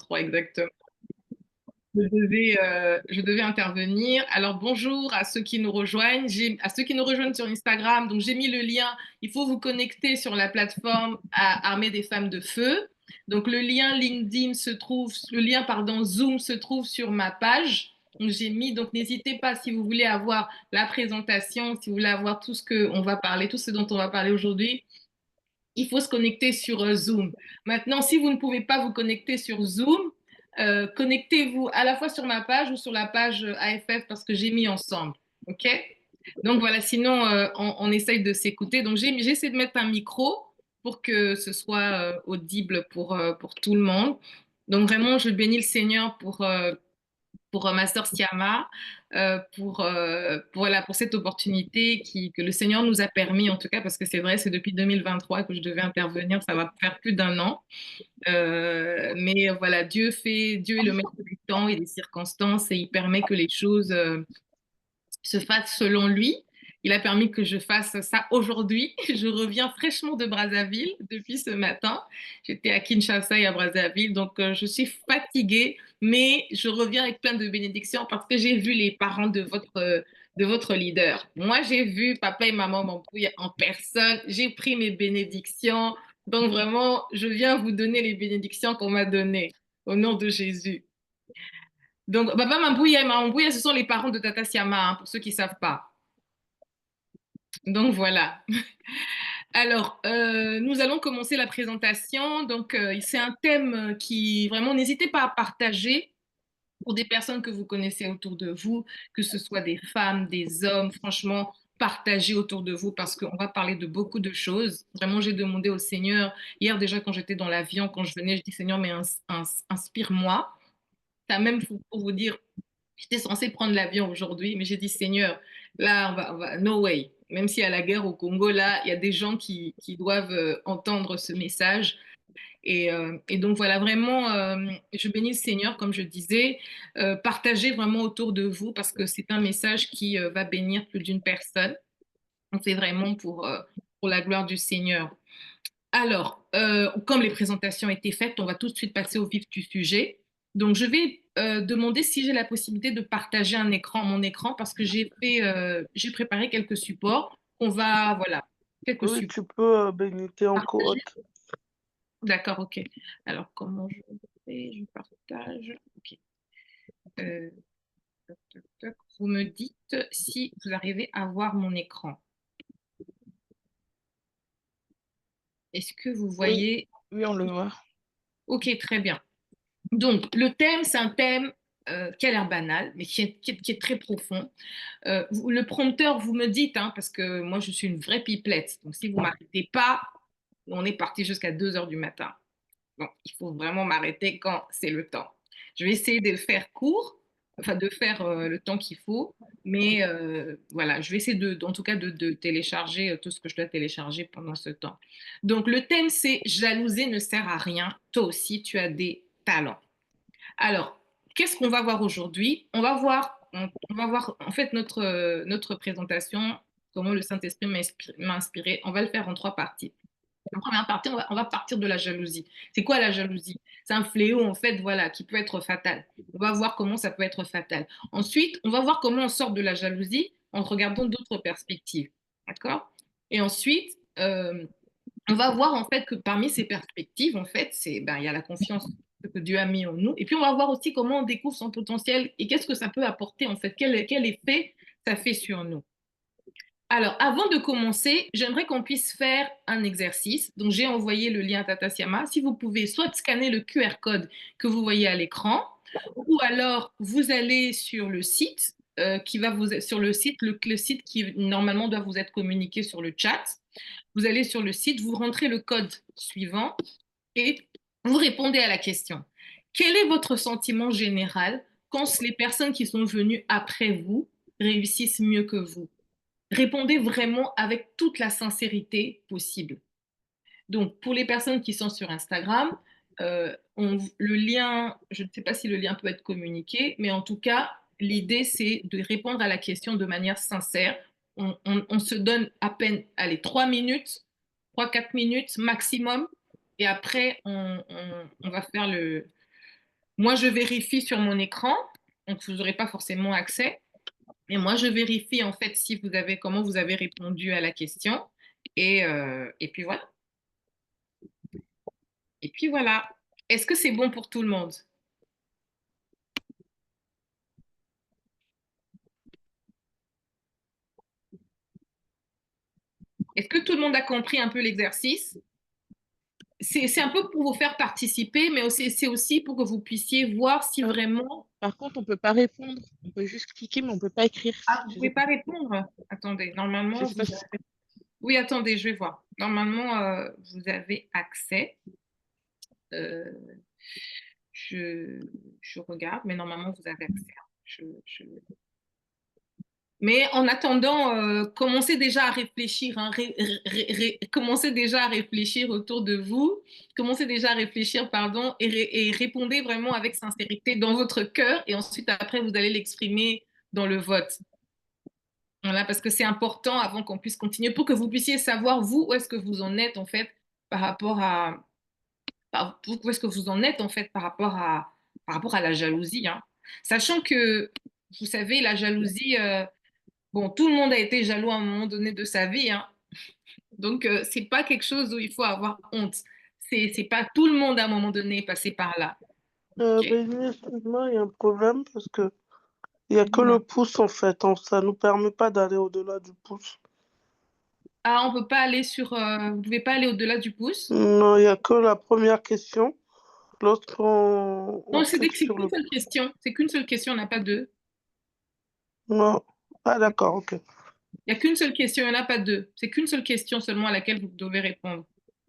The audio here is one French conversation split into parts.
23 exactement. Je devais intervenir. Alors bonjour à ceux qui nous rejoignent, à ceux qui nous rejoignent sur Instagram. Donc j'ai mis le lien. Il faut vous connecter sur la plateforme à Armée des femmes de feu. Donc le lien LinkedIn se trouve, le lien pardon Zoom se trouve sur ma page. Donc j'ai mis. Donc n'hésitez pas si vous voulez avoir la présentation, si vous voulez avoir tout ce que on va parler, tout ce dont on va parler aujourd'hui. Il faut se connecter sur Zoom. Maintenant, si vous ne pouvez pas vous connecter sur Zoom, connectez-vous à la fois sur ma page ou sur la page AFF parce que j'ai mis ensemble. OK? Donc voilà, sinon, on essaye de s'écouter. Donc j'essaie de mettre un micro pour que ce soit audible pour tout le monde. Donc vraiment, je bénis le Seigneur pour ma sœur Siama, voilà, pour cette opportunité que le Seigneur nous a permis, en tout cas, parce que c'est vrai, c'est depuis 2023 que je devais intervenir, ça va faire plus d'un an. Mais voilà, Dieu est le maître du temps et des circonstances et il permet que les choses se fasse selon lui. Il a permis que je fasse ça aujourd'hui. Je reviens fraîchement de Brazzaville depuis ce matin. J'étais à Kinshasa et à Brazzaville, donc je suis fatiguée, mais je reviens avec plein de bénédictions parce que j'ai vu les parents de votre leader. Moi, j'ai vu papa et maman m'embrouiller en personne. J'ai pris mes bénédictions. Donc vraiment, je viens vous donner les bénédictions qu'on m'a données au nom de Jésus. Donc, Baba Mambouya et Mambouya, ce sont les parents de Tata Siama, hein, pour ceux qui ne savent pas. Donc, voilà. Alors, nous allons commencer la présentation. Donc, c'est un thème qui, vraiment, n'hésitez pas à partager pour des personnes que vous connaissez autour de vous, que ce soit des femmes, des hommes, franchement, partagez autour de vous parce qu'on va parler de beaucoup de choses. Vraiment, j'ai demandé au Seigneur, hier déjà quand j'étais dans l'avion, quand je venais, je dis Seigneur, mais inspire-moi. Ça même pour vous dire, j'étais censée prendre l'avion aujourd'hui, mais j'ai dit, Seigneur, là, no way. Même s'il y a la guerre au Congo, là, il y a des gens qui doivent entendre ce message. Et donc, voilà, vraiment, je bénis le Seigneur, comme je disais, partagez vraiment autour de vous parce que c'est un message qui va bénir plus d'une personne. Donc, c'est vraiment pour la gloire du Seigneur. Alors, comme les présentations étaient faites, on va tout de suite passer au vif du sujet. Donc, je vais demander si j'ai la possibilité de partager mon écran, parce que j'ai préparé quelques supports. Voilà, quelques Oui, supports tu peux béniter en partagés. cohorte. D'accord, ok. Alors, comment je fais? Je partage. Ok. Euh, Toc, toc, toc. Vous me dites si vous arrivez à voir mon écran. Est-ce que vous Oui, voyez? oui, on le voit. Ok, très bien. Donc, le thème, c'est un thème qui a l'air banal, mais qui est très profond. Le prompteur, vous me dites, hein, parce que moi, je suis une vraie pipelette. Donc, si vous ne m'arrêtez pas, on est parti jusqu'à 2 heures du matin. Donc, il faut vraiment m'arrêter quand c'est le temps. Je vais essayer de le faire court, enfin, de faire le temps qu'il faut. Mais voilà, je vais essayer en tout cas, de télécharger tout ce que je dois télécharger pendant ce temps. Donc, le thème, c'est jalouser ne sert à rien. Toi aussi, tu as des talents. Alors, qu'est-ce qu'on va voir aujourd'hui? On va voir en fait notre présentation, comment le Saint-Esprit m'a inspiré. On va le faire en 3 parties. La première partie, on va partir de la jalousie. C'est quoi la jalousie? C'est un fléau, en fait, voilà, qui peut être fatal. On va voir comment ça peut être fatal. Ensuite, on va voir comment on sort de la jalousie en regardant d'autres perspectives. D'accord? Et ensuite, on va voir en fait que parmi ces perspectives, en fait, il y a la confiance que Dieu a mis en nous. Et puis on va voir aussi comment on découvre son potentiel et qu'est-ce que ça peut apporter en fait, quel effet ça fait sur nous. Alors, avant de commencer, j'aimerais qu'on puisse faire un exercice. Donc, j'ai envoyé le lien à Tata Siama. Si vous pouvez soit scanner le QR code que vous voyez à l'écran, ou alors vous allez sur le site sur le site, le site qui normalement doit vous être communiqué sur le chat. Vous allez sur le site, vous rentrez le code suivant et vous répondez à la question. Quel est votre sentiment général quand les personnes qui sont venues après vous réussissent mieux que vous? Répondez vraiment avec toute la sincérité possible. Donc, pour les personnes qui sont sur Instagram, le lien, je ne sais pas si le lien peut être communiqué, mais en tout cas, l'idée, c'est de répondre à la question de manière sincère. On se donne à peine, allez, 3 minutes, 3, 4 minutes maximum, et après, on va faire Moi, je vérifie sur mon écran, donc vous n'aurez pas forcément accès. Et moi, je vérifie en fait si vous avez, comment vous avez répondu à la question. Et puis voilà. Et puis voilà. Est-ce que c'est bon pour tout le monde? Est-ce que tout le monde a compris un peu l'exercice? C'est un peu pour vous faire participer, mais aussi, c'est aussi pour que vous puissiez voir si Par, vraiment... par contre, on peut pas répondre. On peut juste cliquer, mais on peut pas écrire. Ah, vous ne Je sais pouvez pas. pas répondre? Attendez, Je normalement, sais vous pas si avez... Oui, attendez, je vais voir. Normalement, vous avez accès. Euh, je, je regarde, mais normalement, vous avez accès. Mais en attendant, commencez déjà à réfléchir, hein, commencez déjà à réfléchir autour de vous, commencez déjà à réfléchir, pardon, et répondez vraiment avec sincérité dans votre cœur, et ensuite après vous allez l'exprimer dans le vote. Voilà, parce que c'est important avant qu'on puisse continuer, pour que vous puissiez savoir vous où est-ce que vous en êtes en fait par rapport à, où est-ce que vous en êtes en fait par rapport à la jalousie, hein. Sachant que vous savez, la jalousie. Bon, tout le monde a été jaloux à un moment donné de sa vie, hein. Donc, c'est pas quelque chose où il faut avoir honte. C'est pas tout le monde à un moment donné est passé par là. Ok. Béni, excuse-moi, il y a un problème parce que il y a que le Dis-moi. pouce en fait. Ça nous permet pas d'aller au-delà du pouce. Ah, on peut pas aller sur. Vous pouvez pas aller au-delà du pouce. Non, il y a que la première question. Lorsqu'on on Non, clique c'est sur qu'une le... seule question. C'est qu'une seule question, on n'a pas deux. Non. Ah d'accord, ok. Il y a qu'une seule question, il n'y en a pas deux. C'est qu'une seule question seulement à laquelle vous devez répondre.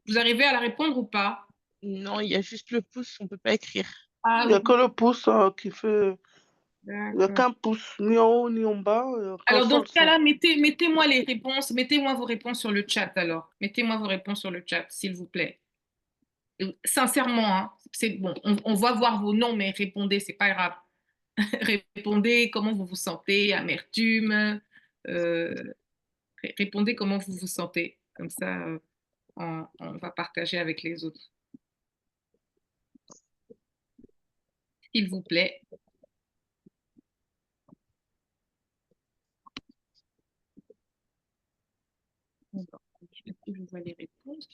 Vous arrivez à la répondre ou pas? Non, il y a juste le pouce, on peut pas écrire. Ah, Il y vous a que pouvez. le pouce qui fait... Il n'y a D'accord. qu'un pouce, ni en haut ni en bas, qu'un Alors, dans seul ce son. cas-là, mettez-moi les réponses, mettez-moi vos réponses sur le chat alors. Mettez-moi vos réponses sur le chat, s'il vous plaît. Sincèrement, hein, c'est bon, on va voir vos noms, mais répondez, c'est pas grave. Répondez comment vous vous sentez, amertume, euh, répondez comment vous vous sentez. Comme ça, on va partager avec les autres. S'il vous plaît. Bon, est-ce que je vois les réponses?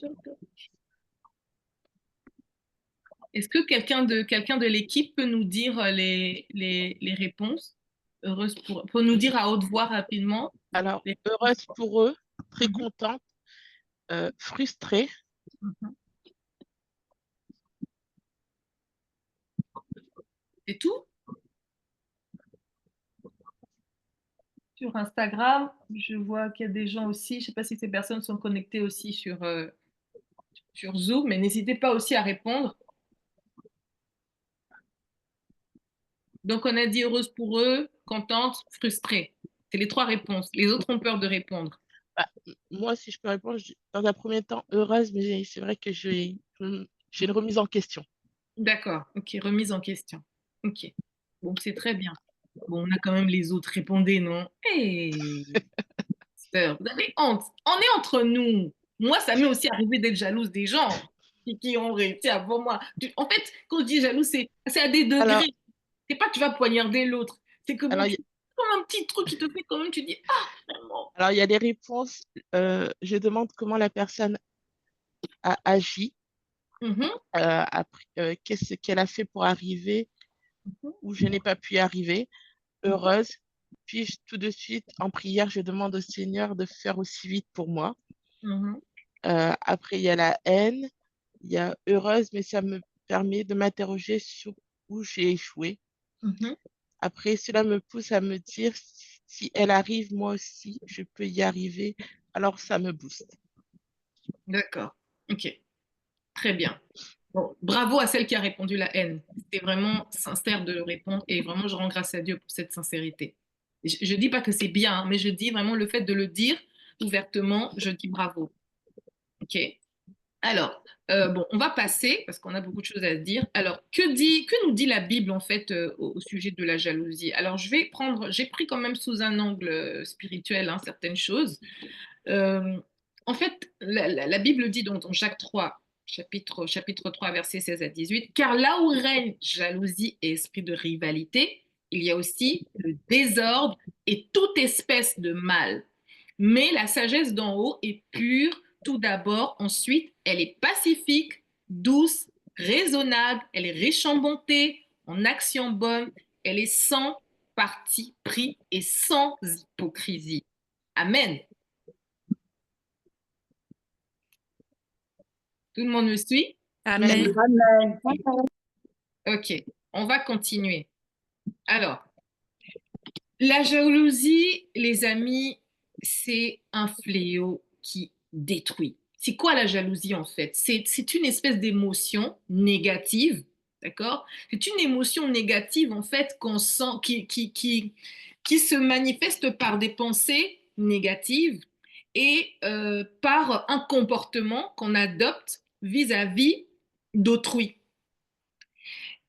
Est-ce que quelqu'un de l'équipe peut nous dire les réponses? Heureuse pour nous dire à haute voix rapidement Alors, les réponses. heureuse pour eux, très Mhm, contente, frustrée. mhm. C'est tout? Sur Instagram, je vois qu'il y a des gens aussi, je ne sais pas si ces personnes sont connectées aussi sur Zoom, mais n'hésitez pas aussi à répondre. Donc, on a dit heureuse pour eux, contente, frustrée. C'est les trois réponses. Les autres ont peur de répondre. Bah, moi, si je peux répondre, dans un premier temps, heureuse, mais c'est vrai que j'ai une remise en question. D'accord, ok, remise en question. Ok, bon, c'est très bien. Bon, on a quand même les autres. Répondez, non? Hé, sœur, vous avez honte. On est entre nous. Moi, ça m'est aussi arrivé d'être jalouse des gens qui ont réussi avant moi. En fait, quand je dis jaloux, c'est à des Alors, degrés. C'est pas que tu vas poignarder l'autre. C'est que bon, alors, tu comme un petit truc qui te fait quand même, tu dis, ah, vraiment. alors, il y a des réponses. Je demande comment la personne a agi, Mhm, qu'est-ce qu'elle a fait pour arriver mhm, où je n'ai pas pu y arriver. mhm, Heureuse. Puis tout de suite, en prière, je demande au Seigneur de faire aussi vite pour moi. mhm, Après, il y a la haine. Il y a heureuse, mais ça me permet de m'interroger sur où j'ai échoué. mhm. Après, cela me pousse à me dire si elle arrive, moi aussi, je peux y arriver. Alors, ça me booste. D'accord. Ok, très bien. Bon, bravo à celle qui a répondu la haine. C'était vraiment sincère de le répondre et vraiment, je rends grâce à Dieu pour cette sincérité. Je dis pas que c'est bien, hein, mais je dis vraiment le fait de le dire ouvertement, je dis bravo. Ok. Alors, bon, on va passer parce qu'on a beaucoup de choses à dire. Alors, que nous dit la Bible en fait au sujet de la jalousie? Alors, j'ai pris quand même sous un angle spirituel hein, certaines choses. Euh, en fait, la Bible dit donc dans Jacques 3. chapitre 3, versets 16 à 18. Car là où règne jalousie et esprit de rivalité, il y a aussi le désordre et toute espèce de mal. Mais la sagesse d'en haut est pure tout d'abord, ensuite elle est pacifique, douce, raisonnable, elle est riche en bonté, en action bonne, elle est sans parti pris et sans hypocrisie. Amen. Tout le monde me suit? Amen. Amen. Amen. Ok, on va continuer. Alors, la jalousie, les amis, c'est un fléau qui détruit. C'est quoi la jalousie en fait? C'est une espèce d'émotion négative, d'accord? C'est une émotion négative en fait qu'on sent, qui se manifeste par des pensées négatives et par un comportement qu'on adopte vis-à-vis d'autrui.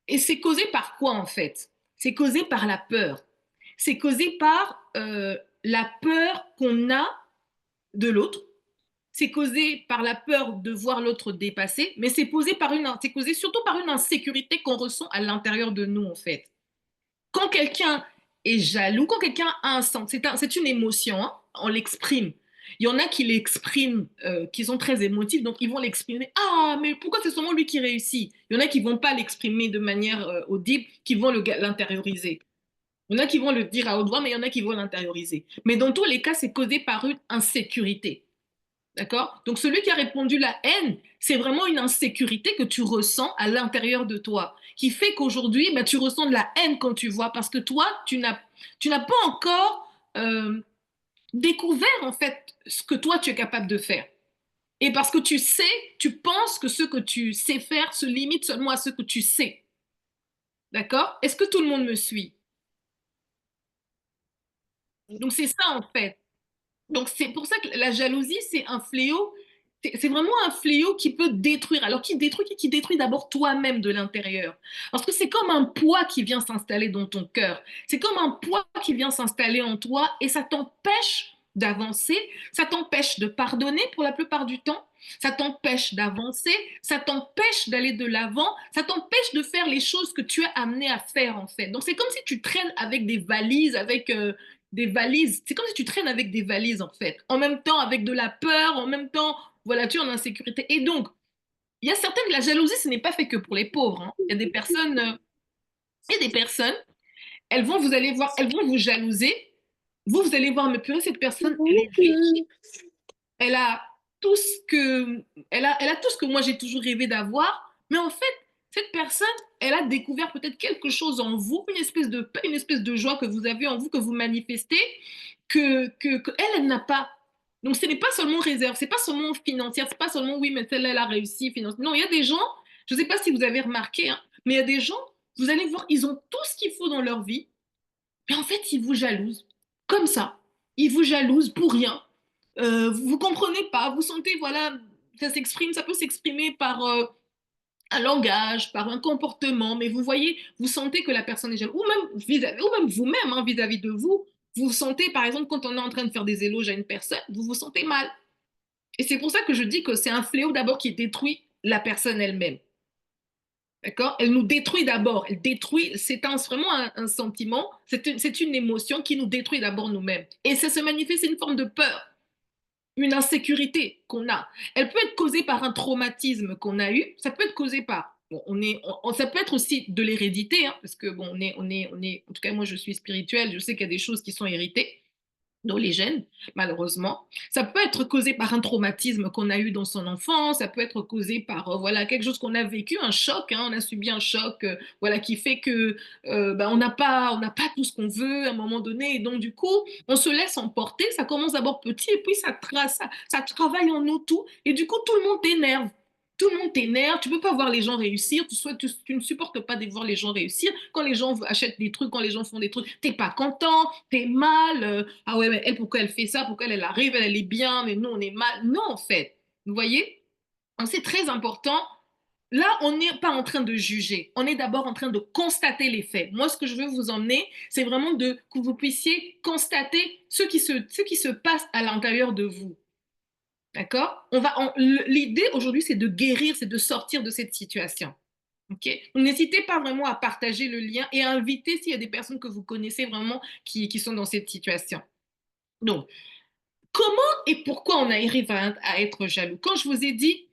Et c'est causé par quoi en fait? C'est causé par la peur. C'est causé par la peur qu'on a de l'autre. C'est causé par la peur de voir l'autre dépasser, mais c'est causé surtout par une insécurité qu'on ressent à l'intérieur de nous en fait. Quand quelqu'un est jaloux, quand quelqu'un a un sentiment, c'est une émotion, hein, on l'exprime. Il y en a qui l'expriment, qui sont très émotifs, donc ils vont l'exprimer. Ah, mais pourquoi c'est seulement lui qui réussit? Il y en a qui vont pas l'exprimer de manière audible, qui vont l'intérioriser. Il y en a qui vont le dire à haute voix, mais il y en a qui vont l'intérioriser. Mais dans tous les cas, c'est causé par une insécurité. D'accord? Donc celui qui a répondu la haine, c'est vraiment une insécurité que tu ressens à l'intérieur de toi, qui fait qu'aujourd'hui, ben, tu ressens de la haine quand tu vois, parce que toi, tu n'as pas encore découvert en fait ce que toi tu es capable de faire. Et parce que tu sais, tu penses que ce que tu sais faire se limite seulement à ce que tu sais. D'accord? Est-ce que tout le monde me suit? Donc c'est ça en fait. Donc c'est pour ça que la jalousie, c'est un fléau. C'est vraiment un fléau qui peut détruire. Alors qui détruit d'abord toi-même de l'intérieur. Parce que c'est comme un poids qui vient s'installer dans ton cœur. C'est comme un poids qui vient s'installer en toi et ça t'empêche d'avancer, ça t'empêche de pardonner pour la plupart du temps, ça t'empêche d'avancer, ça t'empêche d'aller de l'avant, ça t'empêche de faire les choses que tu es amené à faire en fait. Donc c'est comme si tu traînes avec des valises, avec des valises. C'est comme si tu traînes avec des valises, en fait. En même temps, avec de la peur, en même temps, voilà, tu es en insécurité. Et donc, il y a certaines, la jalousie, ce n'est pas fait que pour les pauvres, hein. Il y a des personnes, vous allez voir, elles vont vous jalouser. Vous allez voir, mais purée, cette personne, elle est riche. Elle a tout ce que, elle a tout ce que moi j'ai toujours rêvé d'avoir. Mais en fait, cette personne, elle a découvert peut-être quelque chose en vous, une espèce de joie que vous avez en vous, que vous manifestez, que elle n'a pas. Donc, ce n'est pas seulement réserve, c'est pas seulement financière, c'est pas seulement oui, mais celle-là, elle a réussi financièrement. Non, il y a des gens, je ne sais pas si vous avez remarqué, hein, mais il y a des gens, vous allez voir, ils ont tout ce qu'il faut dans leur vie, mais en fait, ils vous jalousent. Comme ça. Ils vous jalousent pour rien. Vous comprenez pas, vous sentez, voilà, ça peut s'exprimer par un langage, par un comportement, mais vous voyez, vous sentez que la personne est jalouse, ou même vous-même, hein, vis-à-vis de vous, vous vous sentez, par exemple, quand on est en train de faire des éloges à une personne, vous vous sentez mal. Et c'est pour ça que je dis que c'est un fléau d'abord qui détruit la personne elle-même. D'accord? Elle nous détruit d'abord. Elle détruit, vraiment un sentiment, c'est une émotion qui nous détruit d'abord nous-mêmes. Et ça se manifeste, c'est une forme de peur, une insécurité qu'on a. Elle peut être causée par un traumatisme qu'on a eu, ça peut être causé par, bon, ça peut être aussi de l'hérédité, hein, parce que bon, en tout cas moi je suis spirituelle, je sais qu'il y a des choses qui sont héritées dans les gènes, malheureusement. Ça peut être causé par un traumatisme qu'on a eu dans son enfance, ça peut être causé par voilà, quelque chose qu'on a vécu, un choc, hein, on a subi un choc voilà, qui fait que on n'a pas tout ce qu'on veut à un moment donné, et donc du coup, on se laisse emporter, ça commence d'abord petit, et puis ça travaille en nous tout, et du coup, tout le monde t'énerve. Tout le monde t'énerve, tu peux pas voir les gens réussir, tu ne supportes pas de voir les gens réussir. Quand les gens achètent des trucs, quand les gens font des trucs, t'es pas content, t'es mal. Ah ouais, mais elle, pourquoi elle fait ça? Pourquoi elle arrive? Elle est bien, mais nous, on est mal. Non, en fait. Vous voyez? Donc, c'est très important. Là, on n'est pas en train de juger. On est d'abord en train de constater les faits. Moi, ce que je veux vous emmener, c'est vraiment que vous puissiez constater ce qui se passe à l'intérieur de vous. D'accord? L'idée aujourd'hui, c'est de guérir, c'est de sortir de cette situation. Ok? Donc, n'hésitez pas vraiment à partager le lien et à inviter s'il y a des personnes que vous connaissez vraiment qui sont dans cette situation. Donc, comment et pourquoi on arrive à être jaloux? Quand je vous ai dit,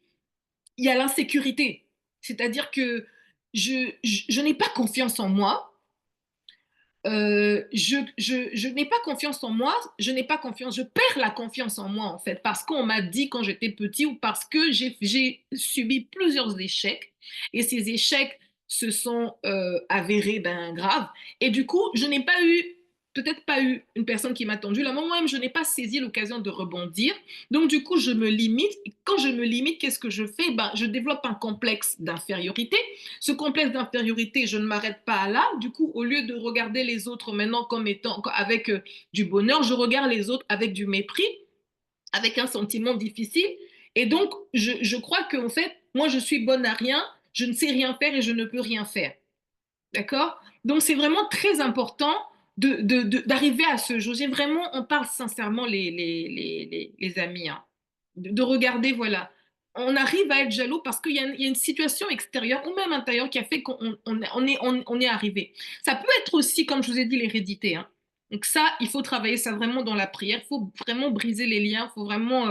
il y a l'insécurité, c'est-à-dire que je n'ai pas confiance en moi, je n'ai pas confiance en moi, je n'ai pas confiance, je perds la confiance en moi en fait, parce qu'on m'a dit quand j'étais petit ou parce que j'ai subi plusieurs échecs et ces échecs se sont avérés ben, graves. Et du coup, je n'ai pas eu, peut-être pas eu une personne qui m'a tendu. Là, moi-même, je n'ai pas saisi l'occasion de rebondir. Donc, du coup, je me limite. Et quand je me limite, qu'est-ce que je fais? Ben, je développe un complexe d'infériorité. Ce complexe d'infériorité, je ne m'arrête pas là. Du coup, au lieu de regarder les autres maintenant comme étant avec du bonheur, je regarde les autres avec du mépris, avec un sentiment difficile. Et donc, je crois qu'en fait, moi, je suis bonne à rien, je ne sais rien faire et je ne peux rien faire. D'accord? Donc, c'est vraiment très important d'arriver à ce jour. J'ai vraiment, on parle sincèrement, les amis, hein, de regarder, voilà. On arrive à être jaloux parce qu'il y a une situation extérieure ou même intérieure qui a fait qu'on est arrivé. Ça peut être aussi, comme je vous ai dit, l'hérédité. Hein. Donc ça, il faut travailler ça vraiment dans la prière. Il faut vraiment briser les liens. Il faut vraiment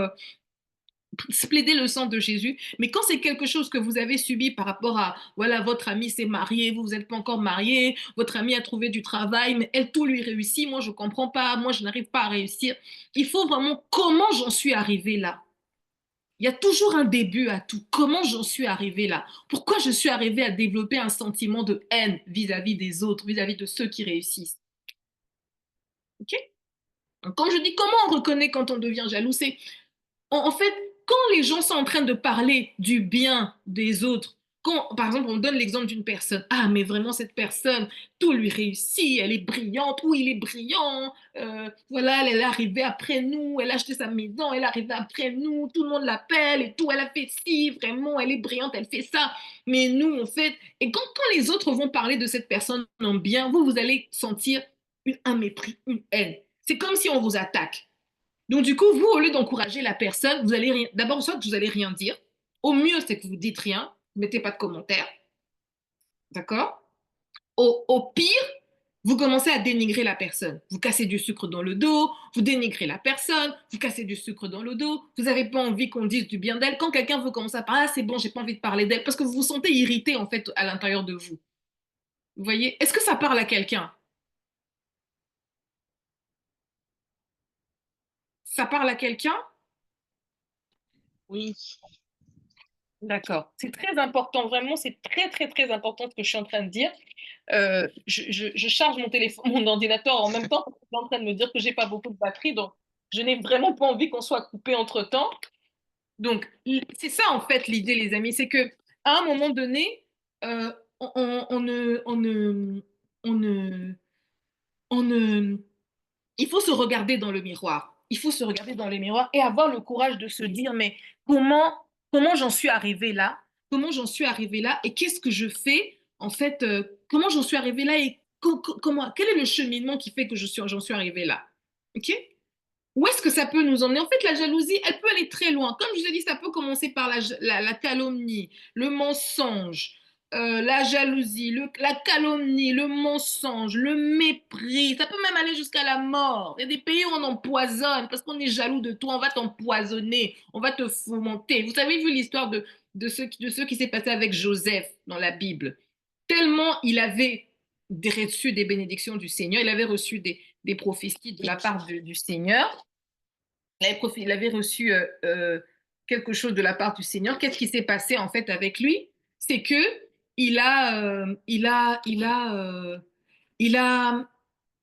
plaider le sang de Jésus. Mais quand c'est quelque chose que vous avez subi par rapport à, voilà, votre ami s'est marié, vous n'êtes pas encore marié, votre ami a trouvé du travail, mais elle, tout lui réussit, moi, je ne comprends pas, moi, je n'arrive pas à réussir. Il faut vraiment, comment j'en suis arrivé là? Il y a toujours un début à tout. Comment j'en suis arrivé là? Pourquoi je suis arrivé à développer un sentiment de haine vis-à-vis des autres, vis-à-vis de ceux qui réussissent? Ok. Donc, quand je dis comment on reconnaît quand on devient jaloux, c'est en fait, quand les gens sont en train de parler du bien des autres, quand, par exemple, on donne l'exemple d'une personne, ah, mais vraiment, cette personne, tout lui réussit, elle est brillante, ou il est brillant, voilà, elle est arrivée après nous, elle a acheté sa maison, elle est arrivée après nous, tout le monde l'appelle et tout, elle a fait ci, vraiment, elle est brillante, elle fait ça, mais nous, en fait, et quand les autres vont parler de cette personne en bien, vous allez sentir un mépris, une haine. C'est comme si on vous attaque. Donc, du coup, vous, au lieu d'encourager la personne, vous allez rien. D'abord, soit que vous allez rien dire. Au mieux, c'est que vous dites rien. Vous mettez pas de commentaires. D'accord? Au pire, vous commencez à dénigrer la personne. Vous cassez du sucre dans le dos, vous dénigrez la personne, vous cassez du sucre dans le dos, vous n'avez pas envie qu'on dise du bien d'elle. Quand quelqu'un veut commencer à parler, ah, c'est bon, j'ai pas envie de parler d'elle, parce que vous vous sentez irrité, en fait, à l'intérieur de vous. Vous voyez? Est-ce que ça parle à quelqu'un? Ça parle à quelqu'un? Oui, D'accord. C'est très important, vraiment, c'est très, très, très important ce que je suis en train de dire. Je charge mon téléphone, mon ordinateur en même temps parce que je suis en train de me dire que j'ai pas beaucoup de batterie, donc je n'ai vraiment pas envie qu'on soit coupé entre-temps. Donc, c'est ça en fait l'idée, les amis, c'est que à un moment donné, euh, on ne, on ne, on ne, on ne, il faut se regarder dans le miroir. Il faut se regarder dans le miroir et avoir le courage de se dire, mais comment j'en suis arrivé là? Comment j'en suis arrivé là? Et qu'est-ce que je fais? En fait, comment j'en suis arrivé là et comment, quel est le cheminement qui fait que j'en suis arrivé là? OK? Où est-ce que ça peut nous emmener? En fait, la jalousie, elle peut aller très loin. Comme je vous ai dit, ça peut commencer par la calomnie, le mensonge, la jalousie, la calomnie, le mensonge, le mépris. Ça peut même aller jusqu'à la mort. Il y a des pays où on empoisonne parce qu'on est jaloux de toi, on va t'empoisonner, on va te fomenter. Vous avez vu l'histoire de ce qui s'est passé avec Joseph dans la Bible. Tellement il avait reçu des bénédictions du Seigneur, il avait reçu des prophéties de la part du Seigneur. Il avait reçu quelque chose de la part du Seigneur. Qu'est-ce qui s'est passé en fait avec lui? C'est que il a,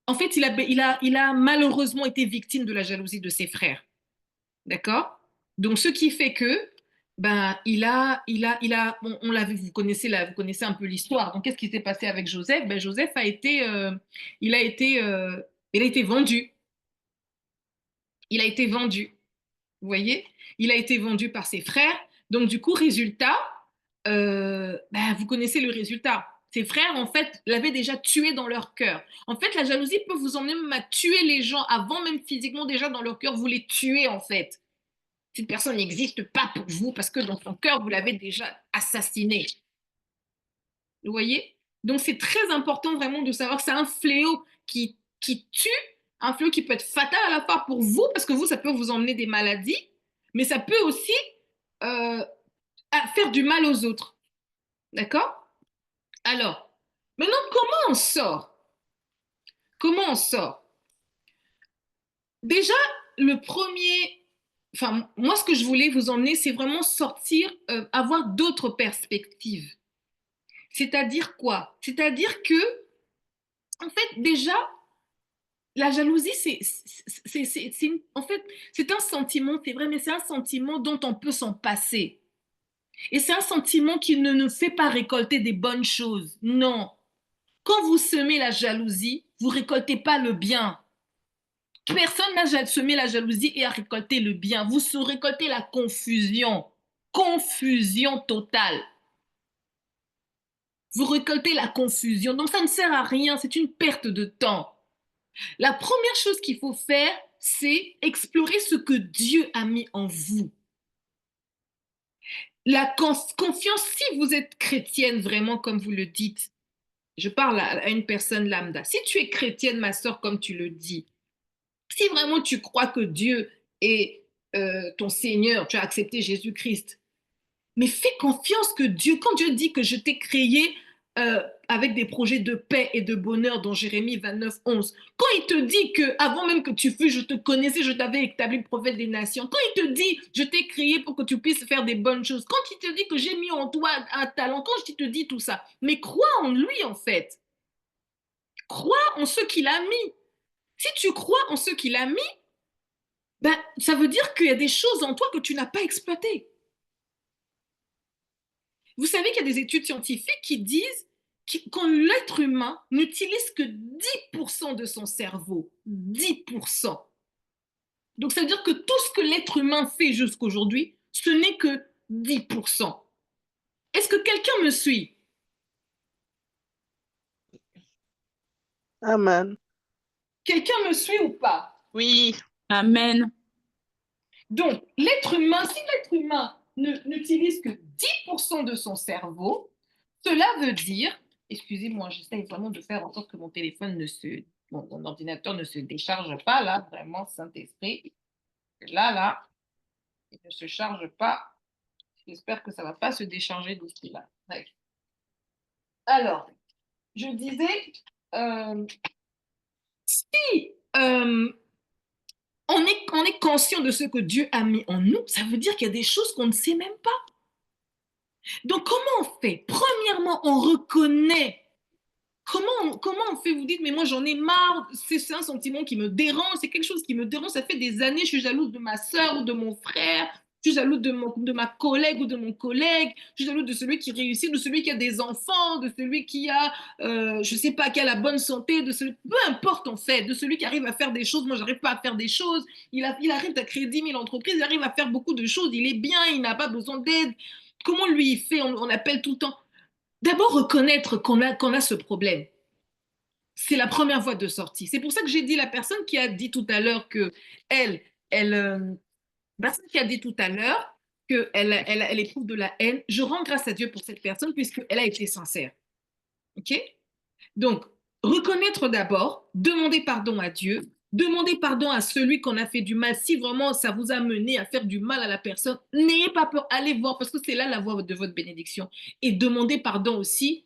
en fait, il a malheureusement été victime de la jalousie de ses frères. D'accord? Donc, ce qui fait que, ben, on l'a vu, vous connaissez un peu l'histoire. Donc, qu'est-ce qui s'est passé avec Joseph? Ben, Joseph a été, il a été, il a été vendu. Il a été vendu. Vous voyez? Il a été vendu par ses frères. Donc, du coup, résultat, ben, vous connaissez le résultat. Ses frères, en fait, l'avaient déjà tué dans leur cœur. En fait, la jalousie peut vous emmener même à tuer les gens avant même physiquement déjà dans leur cœur. Vous les tuez, en fait. Cette personne n'existe pas pour vous parce que dans son cœur, vous l'avez déjà assassinée. Vous voyez? Donc, c'est très important vraiment de savoir que c'est un fléau qui tue, un fléau qui peut être fatal à la fois pour vous, parce que vous, ça peut vous emmener des maladies, mais ça peut aussi euh, faire du mal aux autres. D'accord? Alors, maintenant, comment on sort? Comment on sort? Déjà, le premier, enfin, moi, ce que je voulais vous emmener, c'est vraiment sortir, avoir d'autres perspectives. C'est-à-dire quoi? C'est-à-dire que, en fait, déjà, la jalousie, en fait, c'est un sentiment, c'est vrai, mais c'est un sentiment dont on peut s'en passer. Et c'est un sentiment qui ne nous fait pas récolter des bonnes choses. Non. Quand vous semez la jalousie, vous récoltez pas le bien. Personne n'a semé la jalousie et a récolté le bien. Vous récoltez la confusion. Confusion totale. Vous récoltez la confusion. Donc ça ne sert à rien. C'est une perte de temps. La première chose qu'il faut faire, c'est explorer ce que Dieu a mis en vous. La confiance, si vous êtes chrétienne vraiment comme vous le dites, je parle à une personne lambda, si tu es chrétienne, ma soeur, comme tu le dis, si vraiment tu crois que Dieu est ton Seigneur, tu as accepté Jésus-Christ, mais fais confiance que Dieu, quand Dieu dit que je t'ai créé avec des projets de paix et de bonheur dans Jérémie 29, 11, quand il te dit que avant même que tu fûs, je te connaissais, je t'avais établi prophète des nations, quand il te dit je t'ai créé pour que tu puisses faire des bonnes choses, quand il te dit que j'ai mis en toi un talent, quand il te dit tout ça, mais crois en lui en fait. Crois en ce qu'il a mis. Si tu crois en ce qu'il a mis, ben, ça veut dire qu'il y a des choses en toi que tu n'as pas exploitées. Vous savez qu'il y a des études scientifiques qui disent que l'être humain n'utilise que 10% de son cerveau. 10%. Donc ça veut dire que tout ce que l'être humain fait jusqu'aujourd'hui, ce n'est que 10%. Est-ce que quelqu'un me suit? Amen. Quelqu'un me suit ou pas? Oui, Amen. Donc, l'être humain, si l'être humain n'utilise que 10% de son cerveau, cela veut dire, excusez-moi, j'essaie vraiment de faire en sorte que mon téléphone mon ordinateur ne se décharge pas, là, vraiment, Saint-Esprit. Là, il ne se charge pas. J'espère que ça ne va pas se décharger d'ici là. Ouais. Alors, je disais, euh, si on est conscient de ce que Dieu a mis en nous, ça veut dire qu'il y a des choses qu'on ne sait même pas. Donc, comment on fait? Premièrement, on reconnaît. Comment on fait? Vous dites, mais moi j'en ai marre, c'est un sentiment qui me dérange, c'est quelque chose qui me dérange, ça fait des années, je suis jalouse de ma soeur ou de mon frère, je suis jalouse de ma collègue ou de mon collègue, je suis jalouse de celui qui réussit, de celui qui a des enfants, de celui qui a, je sais pas, qui a la bonne santé, de celui, peu importe en fait, de celui qui arrive à faire des choses, moi j'arrive pas à faire des choses, il arrive à créer 10 000 entreprises, il arrive à faire beaucoup de choses, il est bien, il n'a pas besoin d'aide. Comment lui il fait? On appelle tout le temps. D'abord, reconnaître qu'on a ce problème. C'est la première voie de sortie. C'est pour ça que j'ai dit la personne qui a dit tout à l'heure que elle, elle, la personne qui a dit tout à l'heure qu'elle éprouve de la haine, je rends grâce à Dieu pour cette personne puisqu'elle a été sincère. OK? Donc, reconnaître d'abord, demander pardon à Dieu, demander pardon à celui qu'on a fait du mal. Si vraiment ça vous a mené à faire du mal à la personne, n'ayez pas peur, allez voir parce que c'est là la voie de votre bénédiction. Et demandez pardon aussi,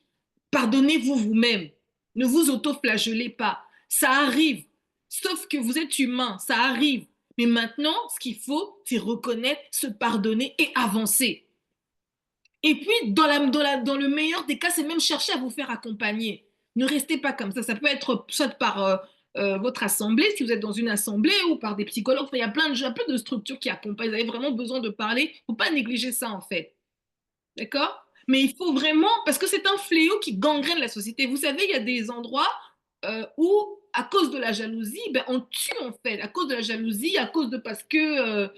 pardonnez-vous vous-même. Ne vous auto-flagellez pas. Ça arrive, sauf que vous êtes humain, ça arrive. Mais maintenant, ce qu'il faut, c'est reconnaître, se pardonner et avancer. Et puis, dans le meilleur des cas, c'est même chercher à vous faire accompagner. Ne restez pas comme ça. Ça peut être soit par votre assemblée, si vous êtes dans une assemblée, ou par des psychologues. Enfin, il y a plein de structures qui accompagnent. Vous avez vraiment besoin de parler. Il ne faut pas négliger ça, en fait. D'accord? Mais il faut vraiment, parce que c'est un fléau qui gangrène la société. Vous savez, il y a des endroits où, à cause de la jalousie, ben, on tue, en fait. À cause de la jalousie, à cause de parce que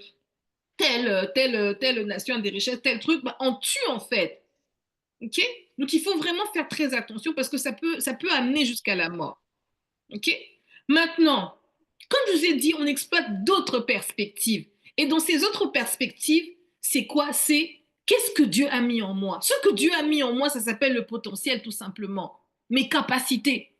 telle nation a des richesses, tel truc, bah, on tue en fait. Ok. Donc il faut vraiment faire très attention parce que ça peut amener jusqu'à la mort. Ok. Maintenant, comme je vous ai dit, on exploite d'autres perspectives. Et dans ces autres perspectives, c'est quoi? C'est qu'est-ce que Dieu a mis en moi? Ce que Dieu a mis en moi, ça s'appelle le potentiel, tout simplement. Mes capacités.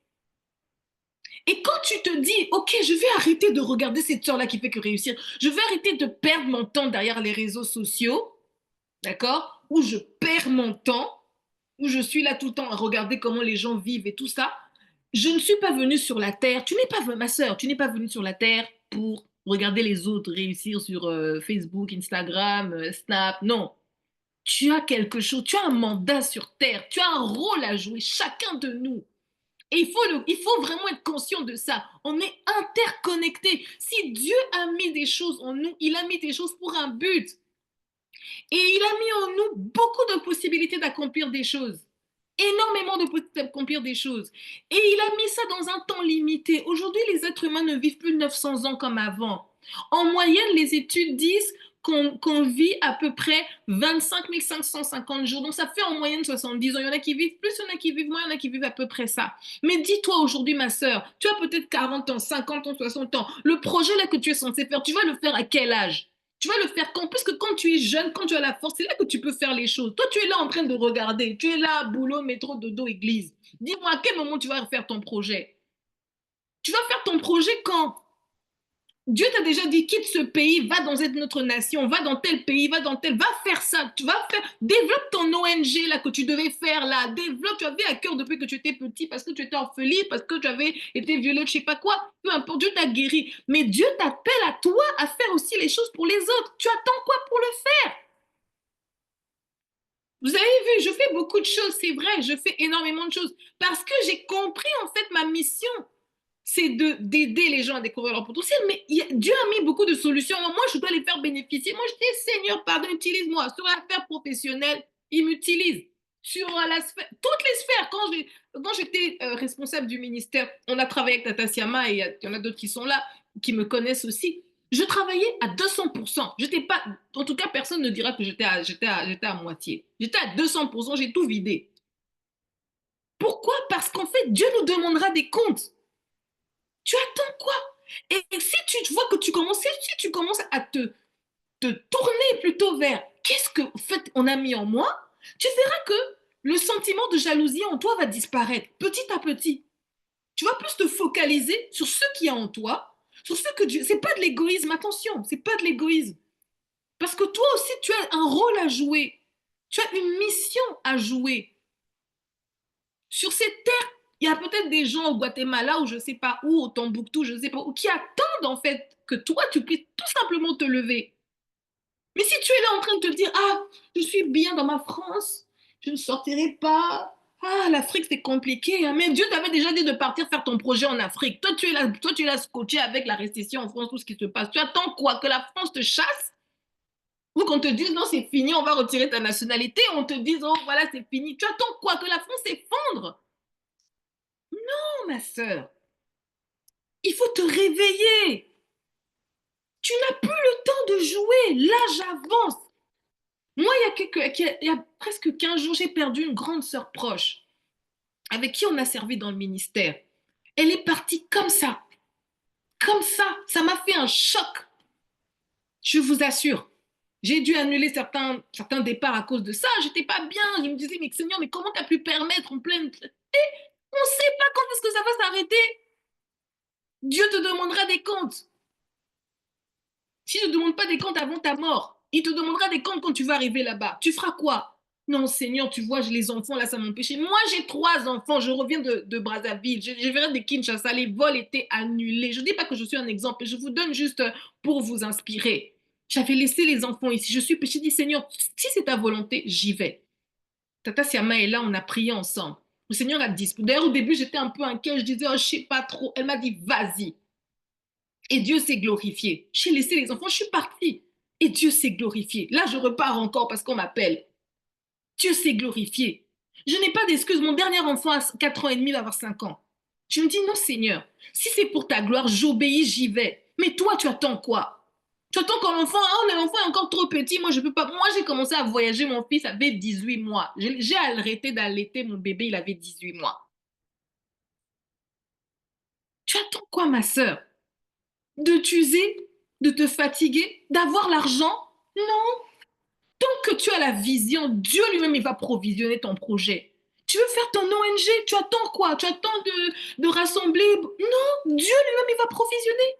Et quand tu te dis, OK, je vais arrêter de regarder cette sœur-là qui fait que réussir, je vais arrêter de perdre mon temps derrière les réseaux sociaux, d'accord? Où je perds mon temps, où je suis là tout le temps à regarder comment les gens vivent et tout ça. Je ne suis pas venue sur la terre, tu n'es pas, ma sœur, tu n'es pas venue sur la terre pour regarder les autres réussir sur Facebook, Instagram, Snap. Non, tu as quelque chose, tu as un mandat sur terre, tu as un rôle à jouer, chacun de nous. Et il faut vraiment être conscient de ça. On est interconnectés. Si Dieu a mis des choses en nous, il a mis des choses pour un but. Et il a mis en nous beaucoup de possibilités d'accomplir des choses. Énormément de possibilités d'accomplir des choses. Et il a mis ça dans un temps limité. Aujourd'hui, les êtres humains ne vivent plus 900 ans comme avant. En moyenne, les études disent qu'on vit à peu près 25 550 jours. Donc, ça fait en moyenne 70 ans. Il y en a qui vivent plus, il y en a qui vivent moins, il y en a qui vivent à peu près ça. Mais dis-toi aujourd'hui, ma sœur, tu as peut-être 40 ans, 50 ans, 60 ans. Le projet là que tu es censé faire, tu vas le faire à quel âge? Tu vas le faire quand? Puisque quand tu es jeune, quand tu as la force, c'est là que tu peux faire les choses. Toi, tu es là en train de regarder. Tu es là, boulot, métro, dodo, église. Dis-moi à quel moment tu vas faire ton projet? Tu vas faire ton projet quand? Dieu t'a déjà dit, quitte ce pays, va dans une autre nation, va dans tel pays, va dans tel, va faire ça, tu vas faire, développe ton ONG là que tu devais faire là, développe, tu avais à cœur depuis que tu étais petit, parce que tu étais orpheline, parce que tu avais été violée, je sais pas quoi, peu importe, Dieu t'a guéri, mais Dieu t'appelle à toi à faire aussi les choses pour les autres. Tu attends quoi pour le faire? Vous avez vu, je fais beaucoup de choses, c'est vrai, je fais énormément de choses, parce que j'ai compris en fait ma mission c'est d'aider les gens à découvrir leur potentiel. Mais Dieu a mis beaucoup de solutions. Moi, je dois les faire bénéficier. Moi, je dis, Seigneur, pardon, utilise-moi. Sur la sphère professionnelle, il m'utilise. Sur la sphère, toutes les sphères. Quand j'étais responsable du ministère, on a travaillé avec Tata Siama et il y en a d'autres qui sont là, qui me connaissent aussi. Je travaillais à 200%. J'étais pas, en tout cas, personne ne dira que j'étais à moitié. J'étais à 200%, j'ai tout vidé. Pourquoi? Parce qu'en fait, Dieu nous demandera des comptes. Tu attends quoi? Et si tu vois que si tu commences à te tourner plutôt vers qu'est-ce que en fait on a mis en moi, tu verras que le sentiment de jalousie en toi va disparaître petit à petit. Tu vas plus te focaliser sur ce qu'il y a en toi, sur ce que Dieu. C'est pas de l'égoïsme, attention, c'est pas de l'égoïsme. Parce que toi aussi, tu as un rôle à jouer. Tu as une mission à jouer. Sur cette terre, il y a peut-être des gens au Guatemala ou je ne sais pas où, au Tombouctou, je ne sais pas où, qui attendent en fait que toi, tu puisses tout simplement te lever. Mais si tu es là en train de te dire, ah, je suis bien dans ma France, je ne sortirai pas. Ah, l'Afrique, c'est compliqué. Hein. Mais Dieu t'avait déjà dit de partir faire ton projet en Afrique. Toi, tu es là scotché avec la récession en France, tout ce qui se passe. Tu attends quoi? Que la France te chasse? Ou qu'on te dise, non, c'est fini, on va retirer ta nationalité. On te dise, oh, voilà, c'est fini. Tu attends quoi? Que la France s'effondre? Non, ma sœur. Il faut te réveiller. Tu n'as plus le temps de jouer. L'âge avance. Moi, il y a presque 15 jours, j'ai perdu une grande sœur proche avec qui on a servi dans le ministère. Elle est partie comme ça. Comme ça. Ça m'a fait un choc. Je vous assure. J'ai dû annuler certains départs à cause de ça. J'étais pas bien. Je me disais, mais Seigneur, mais comment tu as pu permettre en pleine... Et on ne sait pas quand est-ce que ça va s'arrêter. Dieu te demandera des comptes. Si ne demande pas des comptes avant ta mort, il te demandera des comptes quand tu vas arriver là-bas. Tu feras quoi? Non, Seigneur, tu vois, les enfants, là, ça m'empêchait. Moi, j'ai 3 enfants. Je reviens de Brazzaville. Je viens de Kinshasa. Les vols étaient annulés. Je ne dis pas que je suis un exemple. Je vous donne juste pour vous inspirer. J'avais laissé les enfants ici. J'ai dit, Seigneur, si c'est ta volonté, j'y vais. Tata Siama est là. On a prié ensemble. Le Seigneur a dit. D'ailleurs, au début, j'étais un peu inquiet. Je disais, oh, je ne sais pas trop. Elle m'a dit, vas-y. Et Dieu s'est glorifié. J'ai laissé les enfants, je suis partie. Et Dieu s'est glorifié. Là, je repars encore parce qu'on m'appelle. Dieu s'est glorifié. Je n'ai pas d'excuses. Mon dernier enfant a 4 ans et demi, va avoir 5 ans. Je me dis, non, Seigneur, si c'est pour ta gloire, j'obéis, j'y vais. Mais toi, tu attends quoi? Tu attends quand l'enfant est encore trop petit. Moi, je peux pas. Moi, j'ai commencé à voyager. Mon fils avait 18 mois. J'ai arrêté d'allaiter mon bébé, il avait 18 mois. Tu attends quoi, ma sœur? De t'user? de te fatiguer, d'avoir l'argent. Non, tant que tu as la vision, Dieu lui-même, il va provisionner ton projet. Tu veux faire ton ONG, tu attends quoi? Tu attends de rassembler. Non, Dieu lui-même, il va provisionner.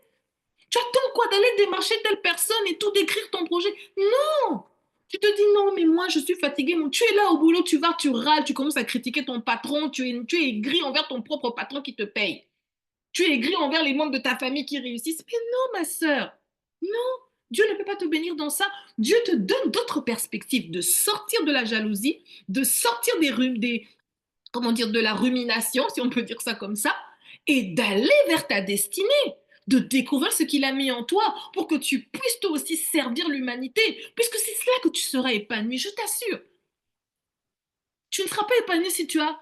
Tu attends quoi? D'aller démarcher telle personne et tout décrire ton projet? Non! Tu te dis non, mais moi je suis fatiguée. Tu es là au boulot, tu vas, tu râles, tu commences à critiquer ton patron, tu es aigri envers ton propre patron qui te paye. Tu es aigri envers les membres de ta famille qui réussissent. Mais non, ma sœur, non, Dieu ne peut pas te bénir dans ça. Dieu te donne d'autres perspectives, de sortir de la jalousie, de sortir comment dire, de la rumination, si on peut dire ça comme ça, et d'aller vers ta destinée, de découvrir ce qu'il a mis en toi pour que tu puisses toi aussi servir l'humanité, puisque c'est cela que tu seras épanoui, je t'assure. Tu ne seras pas épanoui si tu as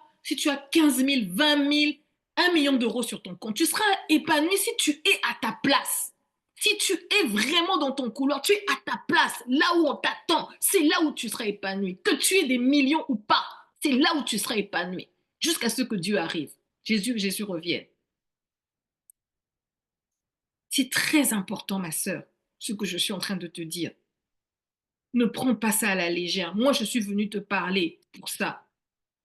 15 000, 20 000, 1 million d'euros sur ton compte. Tu seras épanoui si tu es à ta place. Si tu es vraiment dans ton couloir, tu es à ta place, là où on t'attend, c'est là où tu seras épanoui. Que tu aies des millions ou pas, c'est là où tu seras épanoui, jusqu'à ce que Dieu arrive. Jésus revienne. C'est très important, ma sœur, ce que je suis en train de te dire. Ne prends pas ça à la légère. Moi, je suis venue te parler pour ça.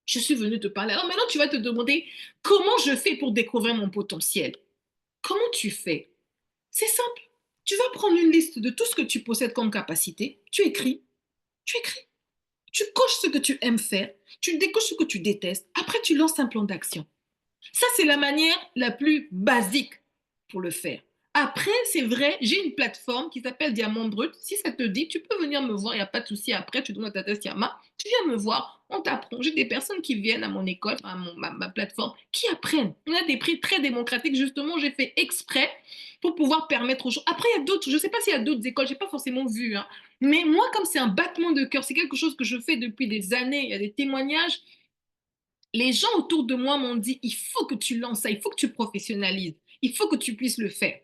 Je suis venue te parler. Alors maintenant, tu vas te demander comment je fais pour découvrir mon potentiel. Comment tu fais? C'est simple. Tu vas prendre une liste de tout ce que tu possèdes comme capacité. Tu écris, tu coches ce que tu aimes faire, tu décoches ce que tu détestes. Après, tu lances un plan d'action. Ça, c'est la manière la plus basique pour le faire. Après, c'est vrai, j'ai une plateforme qui s'appelle Diamant Brut. Si ça te dit, tu peux venir me voir, il n'y a pas de souci. Après, tu donnes ta test Yama, tu viens me voir, on t'apprend. J'ai des personnes qui viennent à mon école, à ma plateforme, qui apprennent. On a des prix très démocratiques, justement, j'ai fait exprès pour pouvoir permettre aux gens. Après, il y a d'autres, je ne sais pas s'il y a d'autres écoles, je n'ai pas forcément vu, hein. Mais moi, comme c'est un battement de cœur, c'est quelque chose que je fais depuis des années, il y a des témoignages, les gens autour de moi m'ont dit, il faut que tu lances ça, il faut que tu professionnalises, il faut que tu puisses le faire.